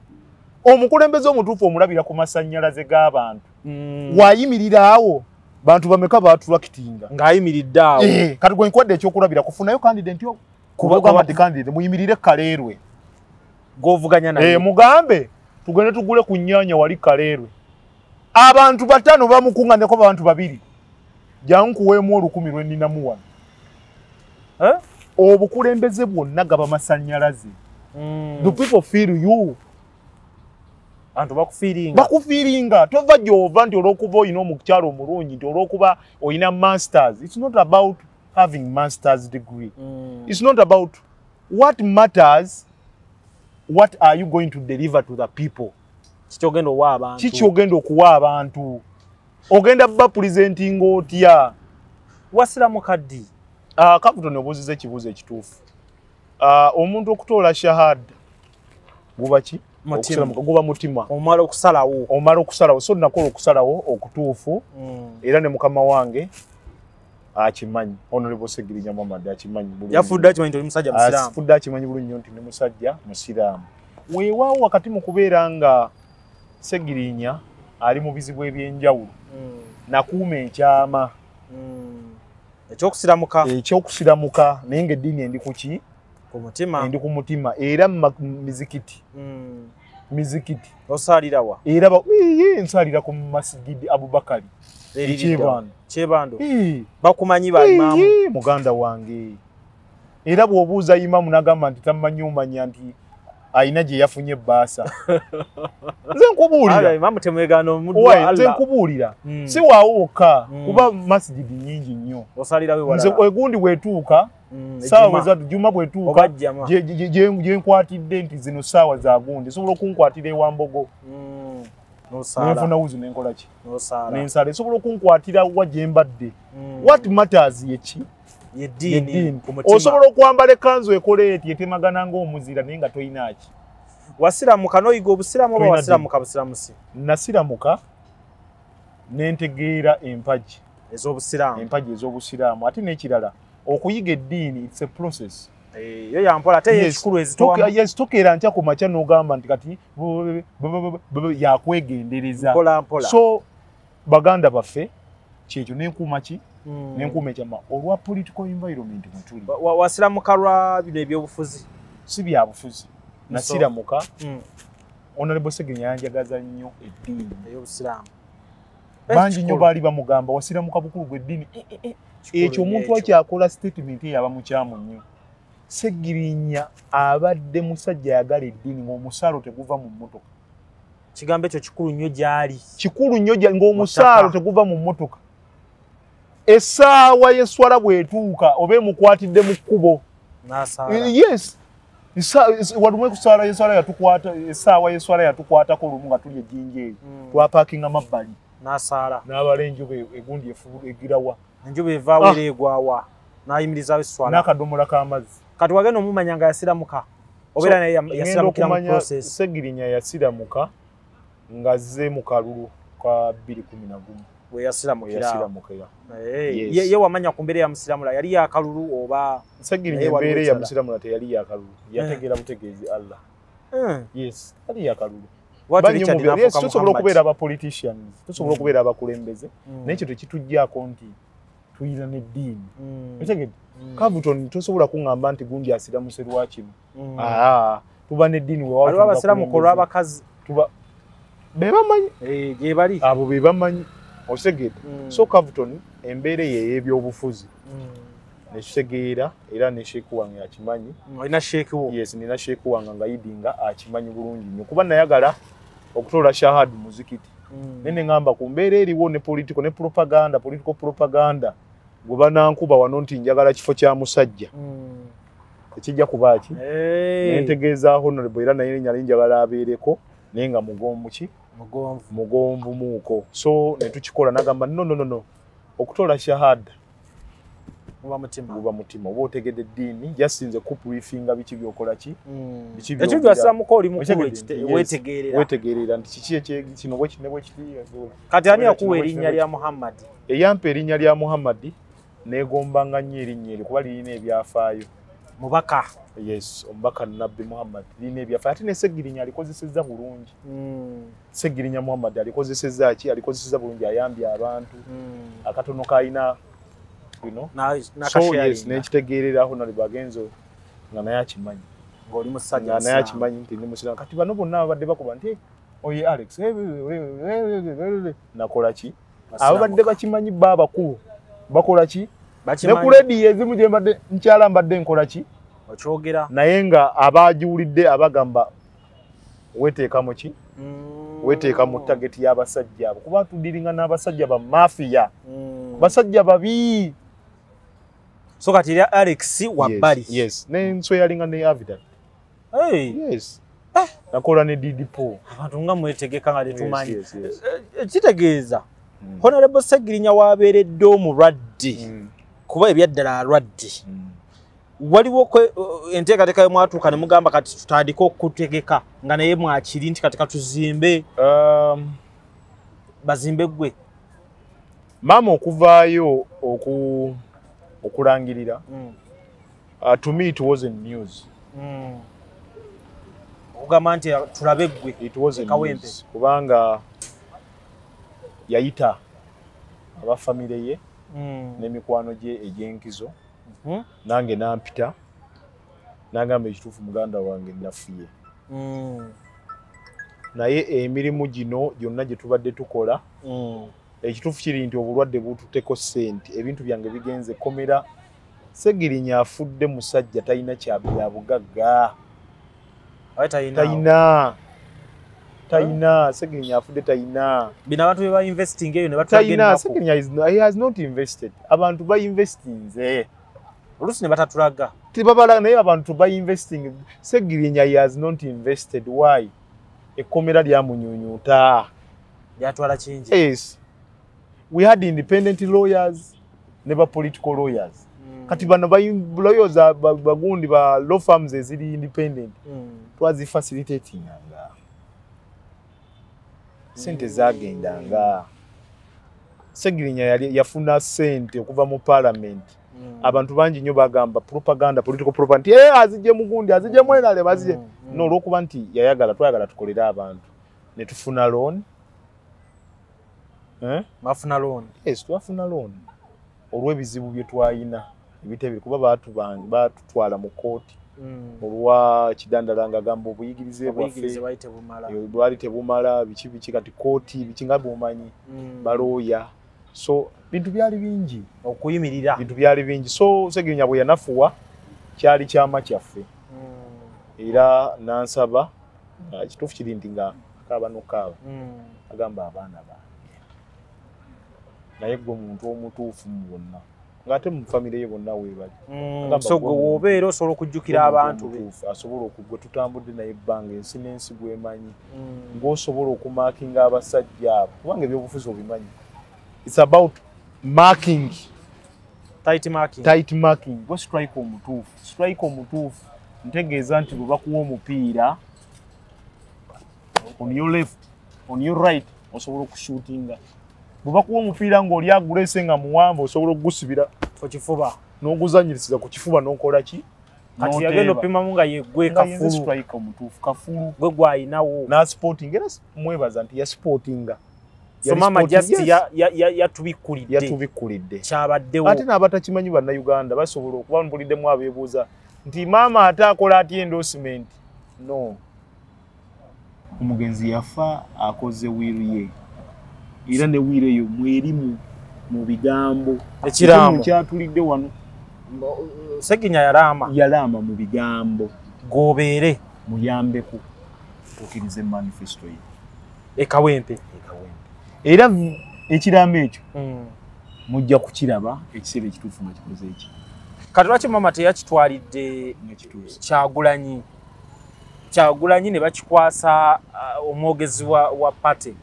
Omukulembeze omutuufu omulabira ku masannyalaze g'abantu. Wayimirira awo bantu bameka baatulakitinga. Ng'ayimiridde awo. Kati gwe nkwadde ekyokulabira kufunayo candidate yo. Kubagamba nti candidate muyimirire Kaleerwe. Govuganya naye. Mugambe tugende tugule ku nnyanja wali Kaleerwe. Abantu 5 bamukunganeko abantu 2. Jangu kuweemu 10 lwe nninamuwa. Obukulembeze bwonna gaba masannyalaze. Do people feel you? Antu bakufiringa tova gyova nti olwokuba olina omukyalo omulungi nti olwokuba olina masters. It's not about having master's degree. It's not about what matters. What are you going to deliver to the people? Kiki ogenda okuwa abantu? Ogenda ba presenting otya? Wasiramu kaddi. Kavutono obuuziza ekibuuzo ekituufu. Omuntu okutoola shahada guba ki? Guba mutima. Omala okusalawo. So nakola okusalawo okutuufu. Era ne mukama wange akimanyi. Honorable Sseggirinya Muhammad akimanyi bulungi. Yafudde akimanyi nti musajja musiraamu. Yafudde akimanyi bulungi nnyo nti ne musajja musiraamu. Weewaawo wakati mu kubeera nga Sseggirinya ali mu bizibu eby'enjawulo. Nakuuma enkyama. Ekyokusiramuka naye ng'eddiini endi ku ki? Endi ku mutima. Era mizikiti. Mizikiti. Osalira wa? Era nsalira ku Masjid Abubakari. Kyebando. Bakumanyi ba imamu. Muganda wange. Era bw'obuuza imamu n'agamba nti tamanyi omanya nti ayina gye yafunye ebbaasa. Nze nkubuulira. Imamu temwegana omuddu Allah. Nze nkubuulira. Si waawuka kuba masjidi nnyingi nnyo. Osalira we wala. Nze egundi weetuuka. Saawa bwezatu juma bwetuuka gye nkwatidde nti zino saawa za gundi sobola okunkwatira Ewambogo. Nenfuna wuzi nenkola ki? Nensala esobola okunkwatira wa gye mbadde. What matters yeki? Yeddiini. Osobola okwambala ekkanzu ekole eti etemagana ng'omuzira naye nga toyina ki? Wasiramuka n'oyiga obusiraamu oba wasiramuka busiraamusi? Nasiramuka nentegeera empagi ez'obusiraamu ate n'ekirala okuyiga eddiini it's a process. Yo yampola ate ekikulu ezitowamu. Yes, tokeera ntya ku makya n'ogamba nti kati yakwegendereza. So baganda baffe kyekyo nenkuuma ki? Nenkuuma ekyama olwa political environment mwe tuli. Wasiramuka lwa bino ebyobufuzi? Si bya bufuzi. Nasiramuka. Honorable Sseggirinya yanjagaza nnyo eddiini ey'obusiraamu. Bangi nnyo baali bamugamba wasiramuka bukulu bw'eddiini. Ekyo omuntu akyakola statement eyaba mukyamu nnyo. Sseggirinya abadde musajja ayagala eddiini ng'omusaalo teguva mu mmotoka. Kigambo ekyo kikulu nnyo gy'ali. Kikulu nnyo ng'omusaalo teguva mu mmotoka. Essaawa y'eswala bw'etuuka oba emukwatidde mu kkubo. Yes. Walumu kusala yeswala yatukwata essaawa y'eswala yatukwatako olumu nga tuli ejjinja eyo. Twapaakinga mabbali. N'asaala. N'abala enjuba egundi egirawa. Enjuba evaawo era egwawa. N'ayimirizaawo esswala. N'akadomola k'amazzi. Kati wagenda omumanya nga yasiramuka. Obeera naye yasiramukira mu process. Sseggirinya yasiramuka ng'azze mu kalulu ka 2011. we yasiramukira yes. ye wamanya ku mbeera ya musiramula yali yakalulu oba Nsegirinya embeera ya musiramula teyali yakalulu yategeera butegeezi Allah yes ali yakalulu tusobola okubeera aba politicians tusobola okubeera abakulembeze n'ekyo tekitujjaako nti tuyina n'eddiini otegedde Cavuton tosobola kuŋŋamba nti gundi asiramuse lwakino tuba n'eddiini waliwo abasiramuko olw'abakazi bebamanyi gye bali abo bebamanyi otegedde so Cavuton embeera ey'ebyobufuzi nekitegeera era ne sheeku wange akimanyi olina sheeku wo yes nina sheeku wange nga yidinga akimanyi bulungi nnyo kuba nayagala okutoola shahad muzikiti nene ngamba ku mbeera eriwo ne political propaganda gwe banankuba wano nti njagala kifo kya musajja tekijja kuba ki nentegeeza honorable era naye nyali njagala abeereko naye nga mugomvu muuko so ne tukikola nagamba no okutoola shahada guba mutima oba otegedde eddiini jasinze kubriefinga biki byokola ki ekyo gyasiramuko oli mukulu wetegeerera nti kiki kino bwe kine bwe kiti kati ani yakuwa erinnya lya Muhammad eyampa erinnya lya Muhammad neegombanga nnyo erinnya eryo kuba lirina ebyafaayo mubaka yes omubaka nabbi Muhammad lirina ebyafaayo ate ne Ssegirinya alikozesezza bulungi Ssegirinya Muhammad alikozesezza ki alikozesezza bulungi ayambye abantu akatono kayina so yes nekitegeereraho nali bagenzo nga naye akimanyi ng'oli musajja nga naye akimanyi nti ndi musiramu kati bano bonna babadde bakuba nti oye Alex nakola ki ababadde bakimanyi bba abakulu bakola ki ne ku lediyo ezimu gye mbadde nkyala mbadde nkola ki okyogera naye nga abagiwulidde abagamba weteekamu ki weteeka mu tageti y'abasajja abo kuba tudiringa n'abasajja ba mafiya basajja babi so kati ya Alex wabbali yes nenso yalinga ne Avidan yes nakola ne Didipo abantu nga mwetegeka nga tetumanyi kitegeeza Honorable Ssegirinya wabeeredde omulwadde kuba ebyaddala alwadde waliwo enteekateeka ye mwatuuka ne mugamba kati tutandike okutegeka nga naye mwakiri nti kati katuzimbe bazimbe gwe maama okuvaayo okulangirira to me it wasn't news okugamba nti tulabe gwe it wasn't news kubanga yayita abafamire ye n'emikwano gye egy'enkizo nange nampita nagamba ekituufu muganda wange nafuye naye emirimu gino gyonna gye tubadde tukola ekituufu kiri nti obulwadde bututeko ssente ebintu byange bigenze komera Ssegirinya afudde musajja talina kyabya bugagga talina Ssegirinya afudde talina bino abantu be ba investing eyo ne batulaga Ssegirinya he has not invested abantu ba investinze olusi ne batatulaga tibabala naye abantu ba investing Ssegirinya he has not invested why ekkomera lyamunyunyuta lyatwala kingi yes we had independent lawyers never political lawyers kati bano ba lawyers bagundi ba law firms ezili independent twazi facilitating anga sente zagendanga Ssegirinya yafuna sente okuva mu parliament abantu bangi nnyo bagamba propaganda political propaganda azije mugundi azije mwenale bazije no olwokuba nti twayagala tukolere abantu ne tufuna loan mafuna loan yes twafuna loan olw'ebizibu bye twayina ebitebiri kuba batutwala mu kooti olwa kidandala nga gamba obuyigirize bwaffe bwali tebumala biki kati kooti biki nga bumanyi balooya so bintu byali bingi okuyimirira bintu byali bingi so Ssegirinya bwe yanafuwa kyali kyama kyaffe era nansaba ekituufu kiri nti nga kaaba nokaaba agamba abaana bange naye gwe muntu omutuufu mu bonna ng'ate mu famire ye bonna weebali so gwe woobeera osobola okujjukira abantu asobola okugwe tutambudde naye ebbanga ensi n'ensi bwemanyi ng'osobola okumaakinga abasajja abo kubanga ebyobufuzi obimanyi it's about marking tight marking go strike omutuufu ntegeeza nti bwe bakuwa omupiira on your left on your right osobola okushootinga bwe bakuwa omupiira ng'oli agulese nga muwanvu osobola okugusibira ku kifuba n'oguzanyirisiza ku kifuba n'okola ki kati yagenda opimamu nga yeggwe kafulu strike omutuufu kafulu gwe gwayinawo n'asporting era mwebaza nti yasportinga so mama just yatubikkulidde kyabaddewo ate n'abatakimanyi bannayuganda basobola okuba mpuliddemu abeebuuza nti maama ate akola atya endorsement no omugenzi yafa akoze wiiru ye era ne wiiru eyo mwerimu mu bigambo ekiraamo kyatulidde wano Seginya yalaama mu bigambo gobeere muyambeku tuukirize manifesto ye ekawempe era ekiraamo ekyo mujja kukiraba ekiseera ekituufu nga kikoze eki kati lwaki mama teyakitwalidde Kyagulanyi ne bakikwasa omwogezi wa pate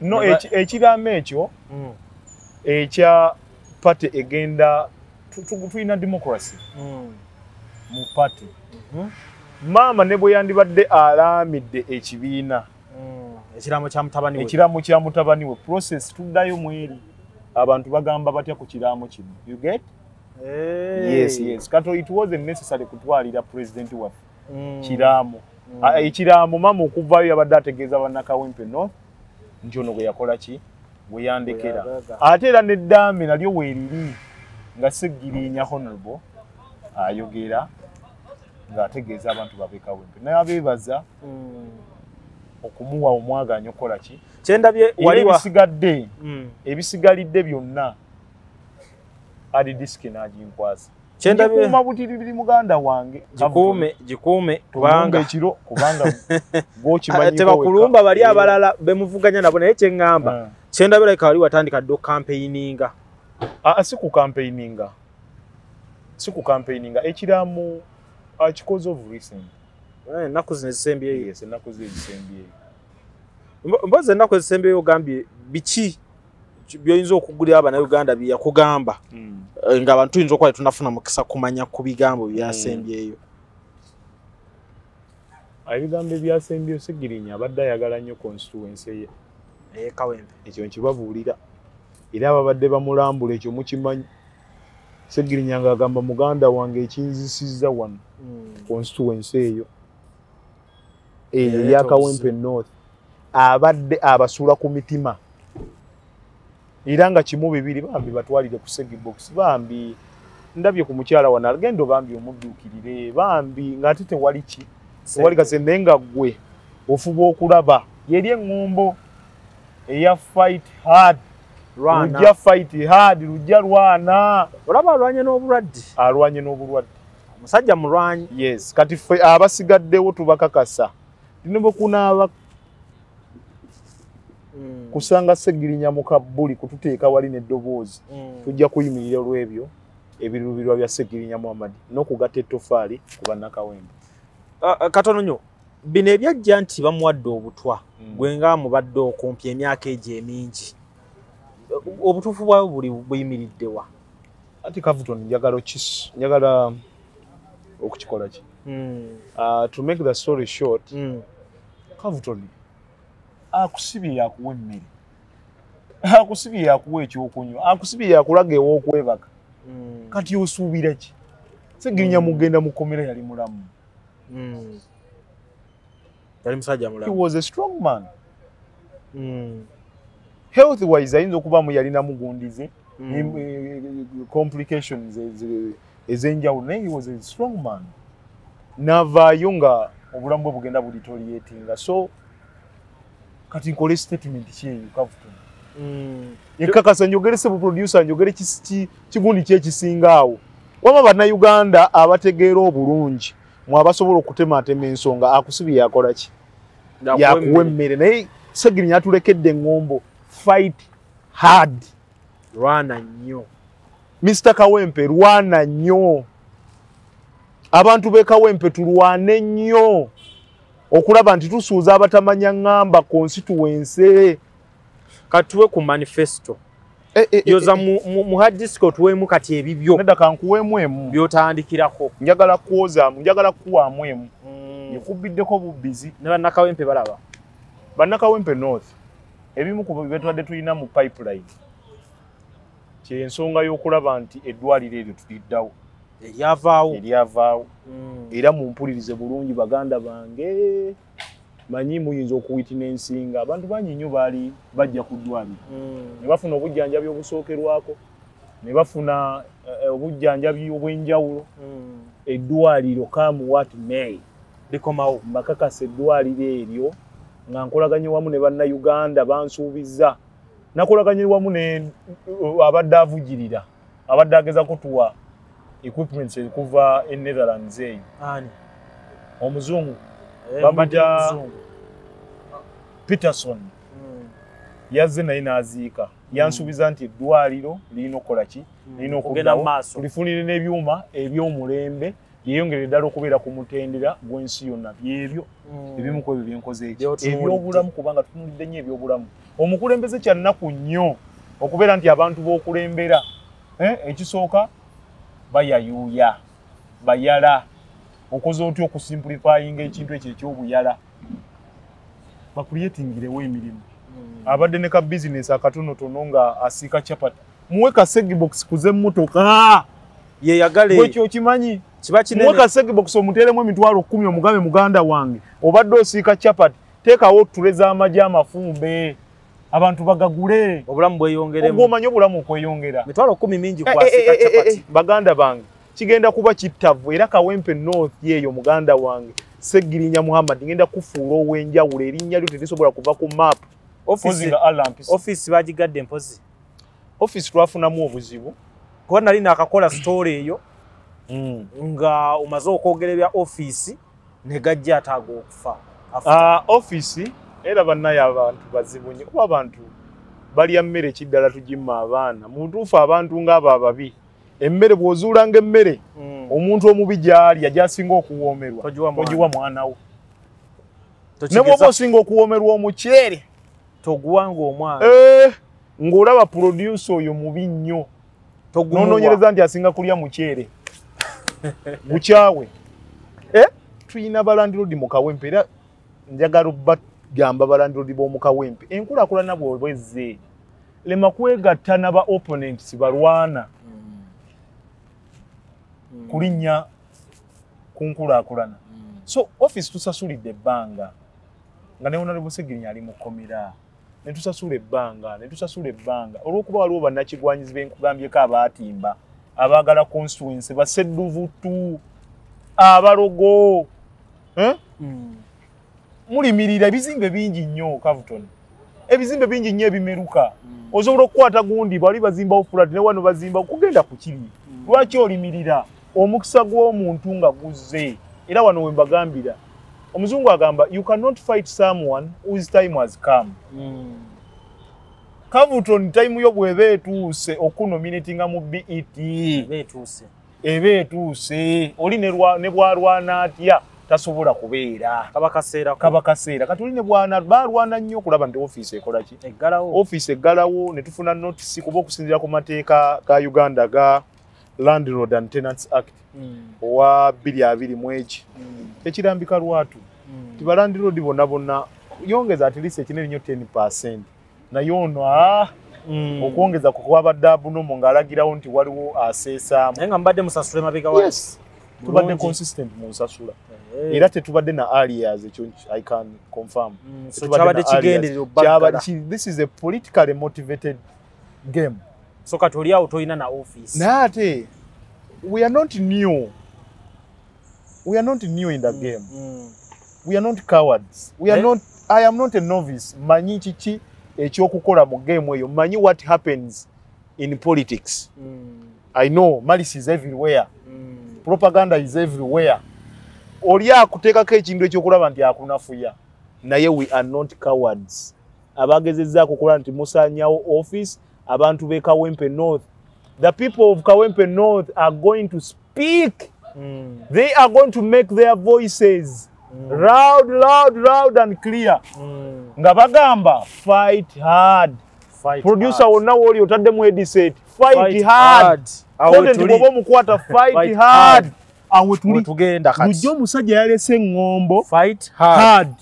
no ekiraamo ekyo ekya pate egenda tulina democracy mu pate maama ne bwe yandibadde alaamidde ekibiina ekiraamo kya mutabani we process tuddayo mweri abantu bagamba batya ku kiraamo kino you get yes kato it wasn't necessary kutwalira president wa kiraamo ekiraamo maama okuvayo yabadde ategeeza bannakawempe no nti ono gwe yakola ki bwe yandekera ate era n'eddaame nalyo weeriri nga Segirinya honorable ayogera ng'ategeeza abantu babekawempe naye abeebaza okumuwa omwaganyo kola ki kyendabye ebisigalidde byonna ali diski n'aginkwasa kyendabye kuma butiribiri muganda wange gikuume kubanga ekiro kubanga gokimanyi tebakulumba bali abalala bemuvuganya nabo naye kyeŋŋamba kyendabye like wali watandika ddo campaigninga si ku campaigninga ekiramu akikoze of recent ennaku zino ezisembyeyo yes ennaku ezisembyeyo mboze ennaku ezisembyeyo ogambye biki by'oyinza okugulira abannayuganda bye yakugamba ng'abantu tuyinza okuba tunafuna mukisa kumanya ku bigambo byasembyeyo ebigambo ebyasembyeyo Segirinya abadde ayagala nnyo constituency ye Kawempe ekyo nkibabuulira era ababadde bamulambula ekyo mukimanyi Segirinya ng'agamba muganda wange ekinzisizza wano constituency eyo ya Kawempe North abadde abasula ku mitima era nga kimu bibiri bambi batwalire ku Segibox bambi ndabye ku mukyala wano agenda bambi omudduukirire bambi ng'ate tewali ki tewali kasende nga ggwe ofuba okulaba yeri eŋŋombo eya fight hard rujja fight hard rujja lwana olaba alwanye n'obulwadde musajja mulwanyi yes kati ffe abasigaddewo tubakakasa tino bwe kunaaba kusanga Segirinya mu kabbuli kututeeka wali n'eddoboozi tujja kuyimirira olw'ebyo ebirubirwa bya Segirinya Muhammad n'okugatta ettofaali ku bannakawempe katono nnyo bino ebyajja nti bamuwadde obutwa gwe nga mubadde okumpi emyaka egyo emingi obutuufu bwayo buli buyimiridde wa ati Cavuton njagala okukikola ki to make the story short Cavuton akusibye yakuwa emmere akusibye yakuwa ekyokunywa akusibye yakulaga ew'okwebaka kati osuubira ki Segirinya mugenda mukomera yali mulamu yali musajja mulamu he was a strong man health wise ayinza okubamu yalina mugundize complications ezenjawulo naye he was a strong man n'avaayo nga obulamu bwe bugenda bulitoliyetinga so kati nkole statement kyeyo Cavuton ekakasa njogerese bu producer njogere kigundi kyekisinga awo wama bannayuganda abategeera obulungi mwabasobola okutematema ensonga akusibye yakola ki yakuwa emmere naye Segirinya atulekedde eŋŋombo fight hard lwana nnyo Mr. Kawempe lwana nnyo abantu b'e Kawempe tulwane nnyo okulaba nti tusuuza abatamanya ŋŋamba constituency katuwe ku manifesto yoza mu hard disk otuweemu kati ebibyo nedda kankuweemu emu byotandikirako njagala kuwozaamu njagala kuwaamu emu ekubiddeko bubbizi ne bannakawempe balaba bannakawempe North ebimu ku bye twadde tulina mu pipeline kyensonga y'okulaba nti eddwaliro eryo tuliddawo eryavaawo era mumpulirize bulungi baganda bange manyi muyinza okuwitinensinga abantu bangi nnyo baali bajja ku ddwaliro ne bafuna obujjanjabi obusookerwako ne bafuna obujjanjabi obw'enjawulo eddwaliro come what may likomawo mbakakasa eddwaliro eryo nga nkolaganye wamu ne bannayuganda bansuubiza nakolaganye wamu ne abadde avugirira abadde ageza kutuwa equipments okuva e Netherlands eyo omuzungu bamujja Peterson yazze naye n'aziika yansuubiza nti eddwaliro lirina okukola ki lirina okugenda tulifunire n'ebyuma eby'omulembe yeyongere ddala okubeera ku mutendera gw'ensi yonna byebyo ebimu ku ebyo byenkoze ebyobulamu kubanga tutunulidde nnyo ebyobulamu omukulembeze kya nnaku nnyo okubeera nti abantu b'okulembera ekisooka bayayuuya bayala okoze otya okusimplifyinga ekintu ekyo eky'obuyala bakuliyetingirewo emirimu abadde ne ka bizinesi akatonotono nga asiika capati muwe ka segibox kuze mmotoka yeyagale ekyo okimanyi muwe ka segibox omuteeremu emitwalo 10 omugabe muganda wange obadde osiika capati teekawo ttule z'amagi amafumbe abantu bagagule obulamu bweyongeremu omanyi obulamu okweyongera mitwalo 10 mingi kwasika capati baganda bange kigenda kuba kittavu era Kawempe North yeeyo muganda wange Segirinya Muhammad ngenda kufuula ow'enjawulo erinnya lyo terisobola kuva ku map office bagigadde mpozi office twafunamu obuzibu kuba nali nakakola story eyo nga omaze okwogera ebya office ne gajja ataaga okufa office era bannaye abantu bazibu nnyo kuba abantu balya mmere kiddala tugimma abaana mu butuufu abantu ng'abo ababi emmere bw'ozuulanga emmere omuntu omubi gy'alya gy'asinga okuwoomerwa togiwa mwana wo ne bw'oba osinga okuwoomerwa omuceere toguwanga omwana ng'olaba producer oyo mubi nnyo n'onoonyereza nti asinga kulya muceere gukyawe tuyina balandiroodi mu Kawempe era njagala bagamba balandiroodi b'omu Kawempe enkulaakulana bw'obwezze lema kwegatta n'aba opponents balwana kulinnya ku nkulaakulana so office tusasulidde ebbanga nga ne Honorable Segirinya ali mu kkomera ne tusasula ebbanga olw'okuba waliwo bannakigwanyizi benkugambyeko abaatimba abaagala constituency basedduvutu abalogo mulimirira ebizimbe bingi nnyo Kavuton ebizimbe bingi nnyo ebimeruka osobola okukwata gundi bali bazimbawo flat ne wano bazimbawo kugenda ku kiri lwaki olimirira omukisa gw'omuntu nga guzze era wano we mbagambira omuzungu agamba you cannot fight someone whose time has come Kavuton time yo bw'eba etuuse okunominatinga mu BET eba etuuse oli ne bwalwana atya tasobola kubeera kaba kaseera kati oli ne bwana balwana nnyo okulaba nti office ekola ki office eggalawo ne tufuna notice kuba okusinziira ku mateeka ga Uganda ga Landlord and Tenants Act owa 2020 tekirambika lwatu tibalandiroodi bonna yongeza at least ekinene nnyo 10% naye ono okwongeza ku kwabadde abunomo ng'alagirawo nti waliwo aseesaamu naye nga mbadde musasule mabega wa tubadde consistent mu nsasula era tetubadde na alias ekyo I can confirm so kyabadde kigenderero baggala this is a politically motivated game so kati oli awo toyina na office naate we are not new in the game we are not cowards I am not a novice manyi kiki ekyokukola mu game eyo manyi what happens in politics I know malice is everywhere propaganda is everywhere oli akuteekako ekintu ekyokulaba nti akunafuya naye we are not cowards abagezezzaako okukola nti musaanyawo office abantu b'e Kawempe North the people of Kawempe North are going to speak they are going to make their voices loud and clear nga bagamba fight hard producer wonna woli otaddemu ediset fight hard content bw'oba omukwata fight hard awe tugenda kati bujjo omusajja yalese eŋŋombo fight hard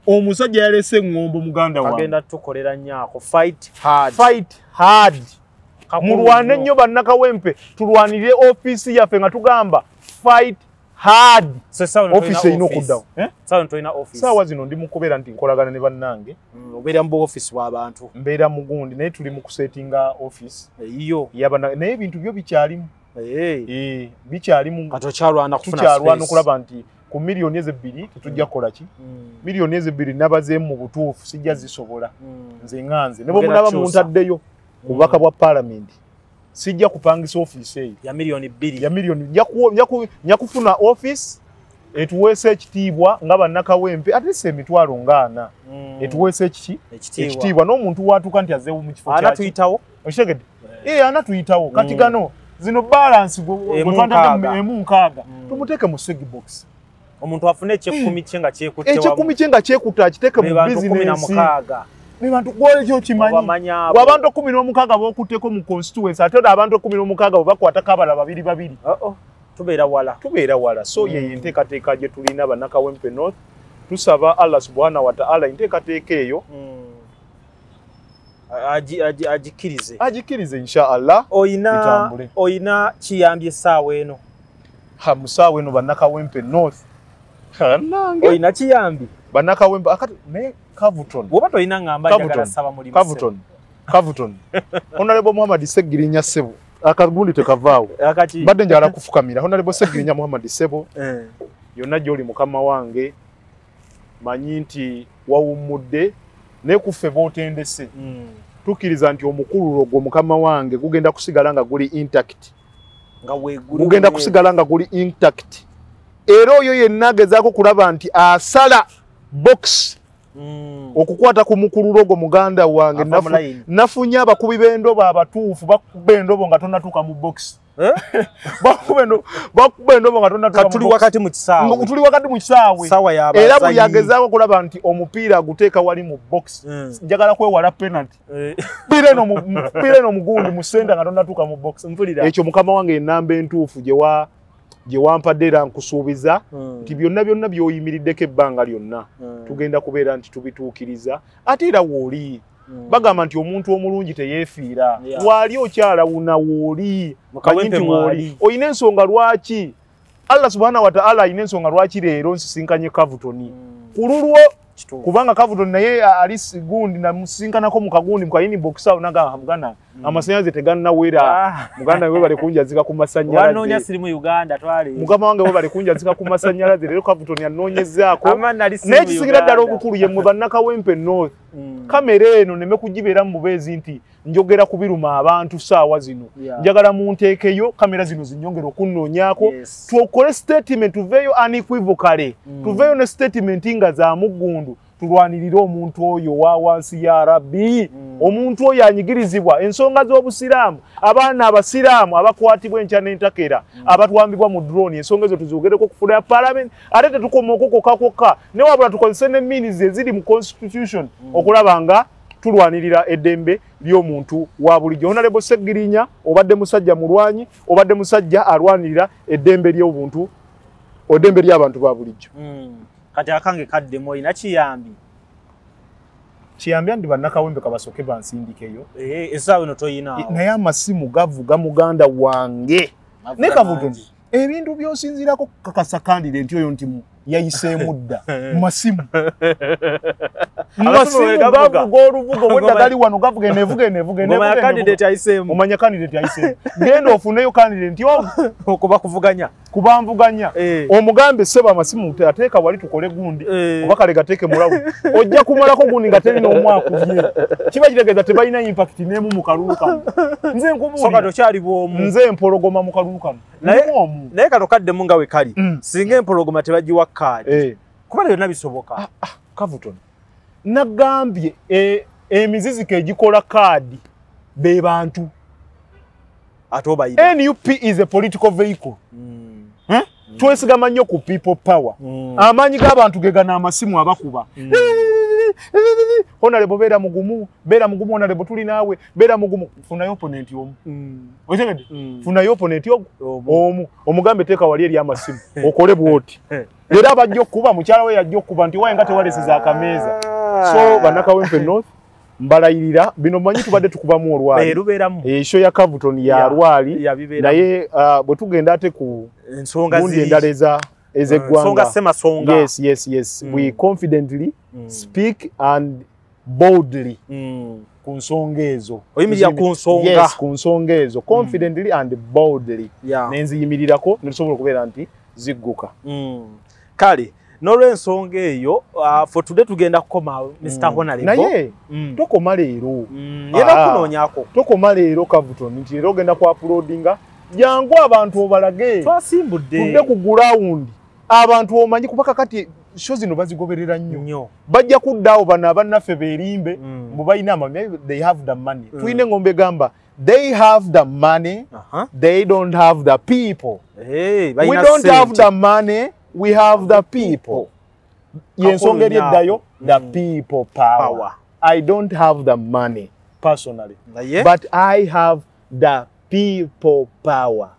omusajja yalese eŋŋombo muganda wange agenda tukolera nyaako fight hard mulwane nnyo bannakawempe tulwanirire office yaffe nga tugamba fight hard. Office erina okuddawo. Saawa zino ndi mu kubeera nti nkolagana ne bannange. Obeera mu office w'abantu. Mbeera mu gundi naye tuli mu kusetinga office. Naye ebintu byo bikyalimu. Bikyalimu. Tukyalwana okulaba nti ku miliyoni ezo 2 tetujja kukola ki? Miliyoni ezo 2 nabazeemu mu butuufu sijja zisobola. Nze nganze. Ne bwe mulaba muntaddeyo ku bubaka bwa parliament. Sijja kupangisa office eyo ya miliyoni 2 ya miliyoni nyakufuna office etuweese ekitiibwa nga bannakawempe ate se emitwalo ngana etuweese ekitiibwa n'omuntu watuuka nti azeewo mu kifo anatuyitawo okitegedde anatuyitawo kati gano zino balance emu nkaaga tumuteeke mu segi box omuntu afune ekyekumi kye nga kyekutte wamu ekyekumi kye nga kyekutte akiteeke mu business ne bantu gwole kyo kimanyi abantu 16 bokutteko mu constituency ate abantu 16 bo bakwatako abala 2 tubeera wala so ye enteekateeka gye tulina bannakawempe north tusaba Allah subhanahu wa ta'ala enteekateeka eyo agikirize inshallah oyina kiyambye essaawa eno musaawa eno bannakawempe north oyina kiyambye bannakawempe akati naye Cavuton. Woba toyina ngamba njagala saba mulimu. Cavuton. Honorable Muhammad Segirinya Sebo. Akagundi tekavaawo. Akati. Badde njala kufukamira. Honorable Segirinya Muhammad Sebo. Yonna gyoli mukama wange. Manyi nti wawumudde ne kuffe bootendese. Tukiriza nti omukulu ogwo mukama wange gugenda kusigala nga guli intact. Gugenda kusigala nga guli intact. Era oyo yenna agezaako kulaba nti asala box okukwata ku mukulu logo muganda wange nafunya abakubi b'endobo abatuufu bakuba endobo nga tonnatuuka mu box bakuba endobo nga tonnatuuka tuli wakati mu kisaawe era bwe yagezaako kulaba nti omupiira aguteeka wali mu box njagala kwewala penalty mpira eno mugundi mu senta nga tonnatuuka mu box ekyo mukama wange enamba entuufu gye wampadde era nkusuubiza nti byonna by'oyimiriddeko ebbanga lyonna tugenda kubeera nti tubituukiriza ate era wooli bagamba nti omuntu omulungi teyeefiira waali okyalawuna wooli oyina ensonga lwaki Allah subhanahu wa ta'ala ayina ensonga lwaki leero nsisinkanye Cavuton ku lulwo kubanga Cavuton naye ali gundi namusinkanako mu kagundi mu kayini box awo naga muganda amasanyaze teganna wera muganda we bali kunjazika ku masanyalaze wanonya siri mu Uganda twali mugama wange we bali kunjazika ku masanyalaze lero Cavuton yanonyezaako n'ekisigira ddala obukulu ye mu bannakawempe north kamera eno neme kugibeera mu bubeezi nti njogera kubiruma abantu saawa zino njagala munteekeyo kamera zino zinyongera okunnoonyaako tukole statement tuveeyo unequivocally tuveeyo ne statement nga za muggundu tulwanirire omuntu oyo wa wansi ya Rabbi omuntu oyo anyigirizibwa ensonga z'obusiraamu abaana abasiraamu abakwatibwa enkya n'entakera abatwambibwa mu drone ensonga ezo tuzogereko kufuna ya parliament ate tetukoma okukokakokka ne wabula tukozese ne means eziri mu constitution okulaba nga tulwanirira eddembe ly'omuntu wa bulijjo. Honorable Segirinya obadde musajja mulwanyi obadde musajja alwanirira eddembe ly'obuntu eddembe ly'abantu ba bulijjo. Kati akange kadde moyi na kiyambi ndi bannakawempe kabasoke bansindikeyo esaawe no toyina naye amasimu gavuga muganda wange ne Cavuton ebintu by'osinzirako kakasa candidate oyo nti yayiseemu dda mu masimu gavuga oluvuga weddagali wano gavuga enevuga candidate ayiseemu omanya candidate ayiseemu genda ofuneyo candidate okuba kuvuganya kubamvuganya omugambe seba amasimu ateeka wali tukole gundi oba kale gateeke mulabu ojja kumalako gundi nga teri n'omwakubye kiba kitegeeza tebalina impact n'emu mu kalulu kano nze nkubuulira tokyali bwomu nze empologoma mu kalulu kano naye kano kaddemu nga we kali singa empologoma tebagiwa kaadi kuba byonna bisoboka Cavuton nagambye emiziziko egikola kaadi be bantu NUP is a political vehicle twesigama nnyo ku people power amaanyi g'abantu gegana amasimu abakuba Honorable beera mugumu honorable tuli naawe beera mugumu funayo opponent omu otegedde funayo opponent omu omugambe teeka wali eri amasimu okole bwoti era abajja okuba mukyala we yajja okuba nti waye nga tewalesiza akameeza so bannakawempe north mbalayirira bino manyi tubadde tukubamu olwali esho ya Cavuton ya lwali naye bwe tugenda ate ku ensonga endala ezeggwanga yes we confidently speak and boldly ku nsonga ezo oyimirira ku nsonga yes ku nsonga ezo confidently and boldly nenziyimirirako netusobola okubeera nti zigguka kale n'olw'ensonga eyo for today tugenda kukoma Mr. Honorable naye tokoma leero yenda kunoonyako tokoma leero Cavuton nti leero ogenda ku uploadinga jangu abantu obalage twasimbudde tudde ku ground abantu omanyi kubaka kati show zino bazigoberera nnyo bajja kuddaawo bano abannaffe beerimbe mbu balina amamya they have the money tuyine ngombe gamba they have the money they don't have the people we don't have the money we have the people yensonga eri eddayo the people power I don't have the money personally but I have the people power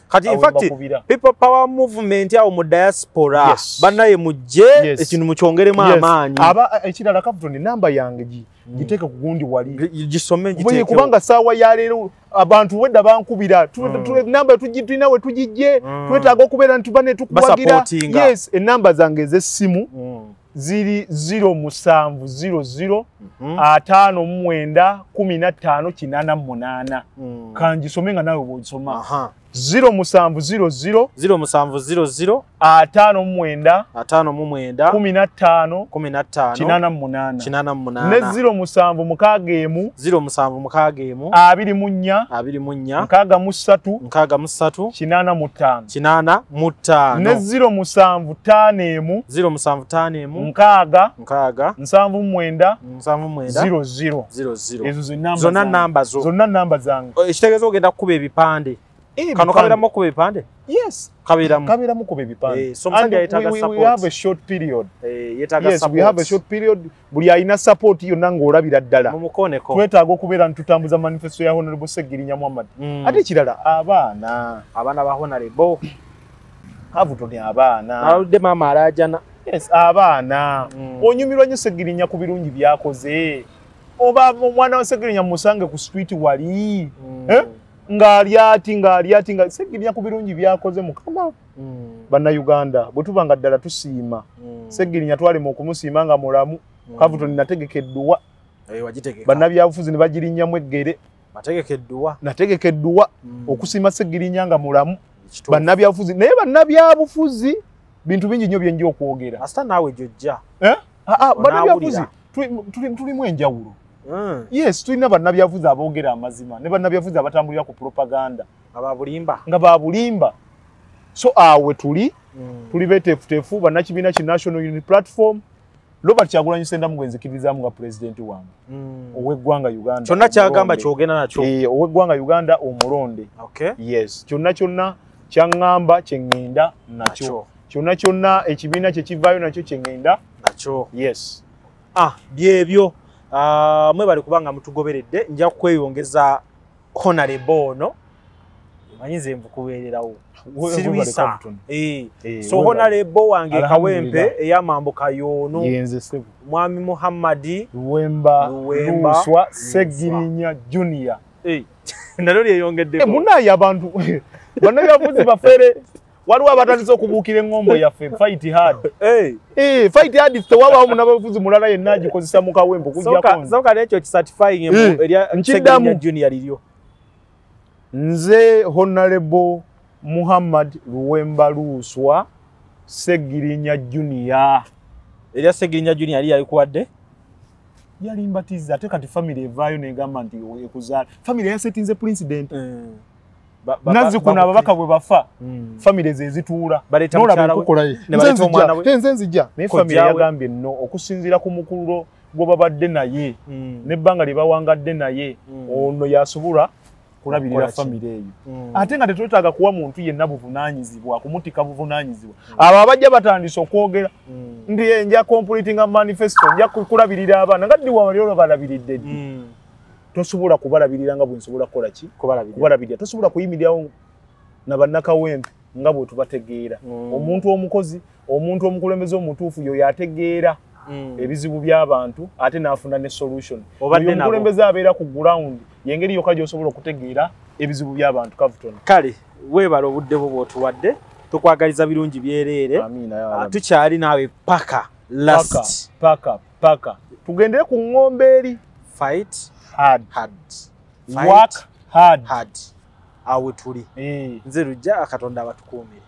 kati in fact people power movement yawo mu diaspora banaye mujje ekintu mukyongeremu amaanyi aba ekirala Cavuton namba yange giteeka ku gundi wali gisome giteeke kubanga saawa ya leero abantu wedda bankubira namba tugitulina we tugijje twetaaga okubeera nti bane tukuwagira yes enamba zange ez'essimu ziri 0700 5915 kangisome nga nawe bw'osoma 0700 59 ne 07 zonna namba zange ekitegeeza ogenda kukuba ebipande kano kabiramu kuba ebipande yes kabiramu kuba ebipande so musajja yeetaaga support we have a short period yeetaaga support we have a short period buli alina support yonna ng'olabira ddala mumukoneko twetaaga okubeera nitutambuza manifesto ya Honorable Seggirinya Muhammad ate kirala abaana ba Honorable Cavuton abaana aludde maama alaajana yes abaana onyumirwa nnyo Seggirinya ku birungi byakoze oba omwana wa Seggirinya musange ku street wali ngali ati nga Seggirinya ku birungi byakoze mukama bannayuganda bwe tubanga ddala tusiima Seggirinya twalema okumusiima nga mulamu Cavuton nategekeddwa bannabyabufuzi ne bagirinnyamu eggere nategekeddwa okusiima Seggirinya nga mulamu bannabyabufuzi naye bannabyabufuzi bintu bingi nnyo byenja okwogera asita naawe jojja bannabyabufuzi tulimu enjawulo yes tulina bannabyabufuzi aboogera amazima ne bannabyabufuzi abatambulira ku propaganda nga babulimba so awe tuli beeteefuteefu bannakibiina ki National Unity Platform Robert Kyagulanyi Ssentamu gwe nzikirizaamu nga pulezidenti wange ow'eggwanga Uganda kyonna kyagamba kyogenda nakyo ow'eggwanga Uganda omulonde yes kyonna kyaŋŋamba kye ŋŋenda nakyo kyonna ekibiina kye kivaayo nakyo kye ŋŋenda nakyo yes byebyo mwe bali kubanga mutugoberedde nja kweyongeza Honorable ono manyi nze nvukubeererawo sirwisa so Honorable wange Kawempe ey'amambo Kayoono mwami Muhammad Luwemba Luswa Seggirinya Junior nalyo lyeyongedde munaye abantu bannabyabufuzi bafere waliwo abatandise okubuukira eŋŋombo yaffe fight hard fight hard tewabaawo munabyabufuzi mulala yenna agikozesa mu Kawempe okugyakonsoka n'ekyo kisatifying erya Seggirinya Junior liryo nze Honorable Muhammad Luwemba Luswa Seggirinya Junior erya Seggirinya Junior yali kuwadde yalimbatiza ate kati family evaayo negamba nti ekuzaala family yasetinze president nazikuno ababaka bwe bafa family ze zituula nze nzija naye family yagambye nno okusinziira ku mukululo gwe babadde naye n'ebbanga lye bawangadde naye ono yasobola kulabirira family eyo ate nga tetwetaaga kuwa muntu yenna buvunaanyizibwa kumutika buvunaanyizibwa abo abajja batandise okwogera ndi nja completing manifesto nja kulabirira abaana nga ddi wali olwo balabiridde tosobola kubalabirira nga bwe nsobola kukola ki kubalabirira tosobola kuyimirirawo na bannakawempe nga bwe tubategeera omuntu omukozi omuntu omukulembeze omutuufu yo yategeera ebizibu by'abantu ate n'afuna ne solution. Omukulembeze abeera ku ground yengeri yokka gy'osobola okutegeera ebizibu by'abantu Cavuton. Kale weebala obudde bwo bw'otuwadde tukwagaliza birungi byereere. Tukyali naawe paka last paka tugendere ku ng'ombe eri fight hard work hard awe tuli nze lujja akatonda abatukuumire.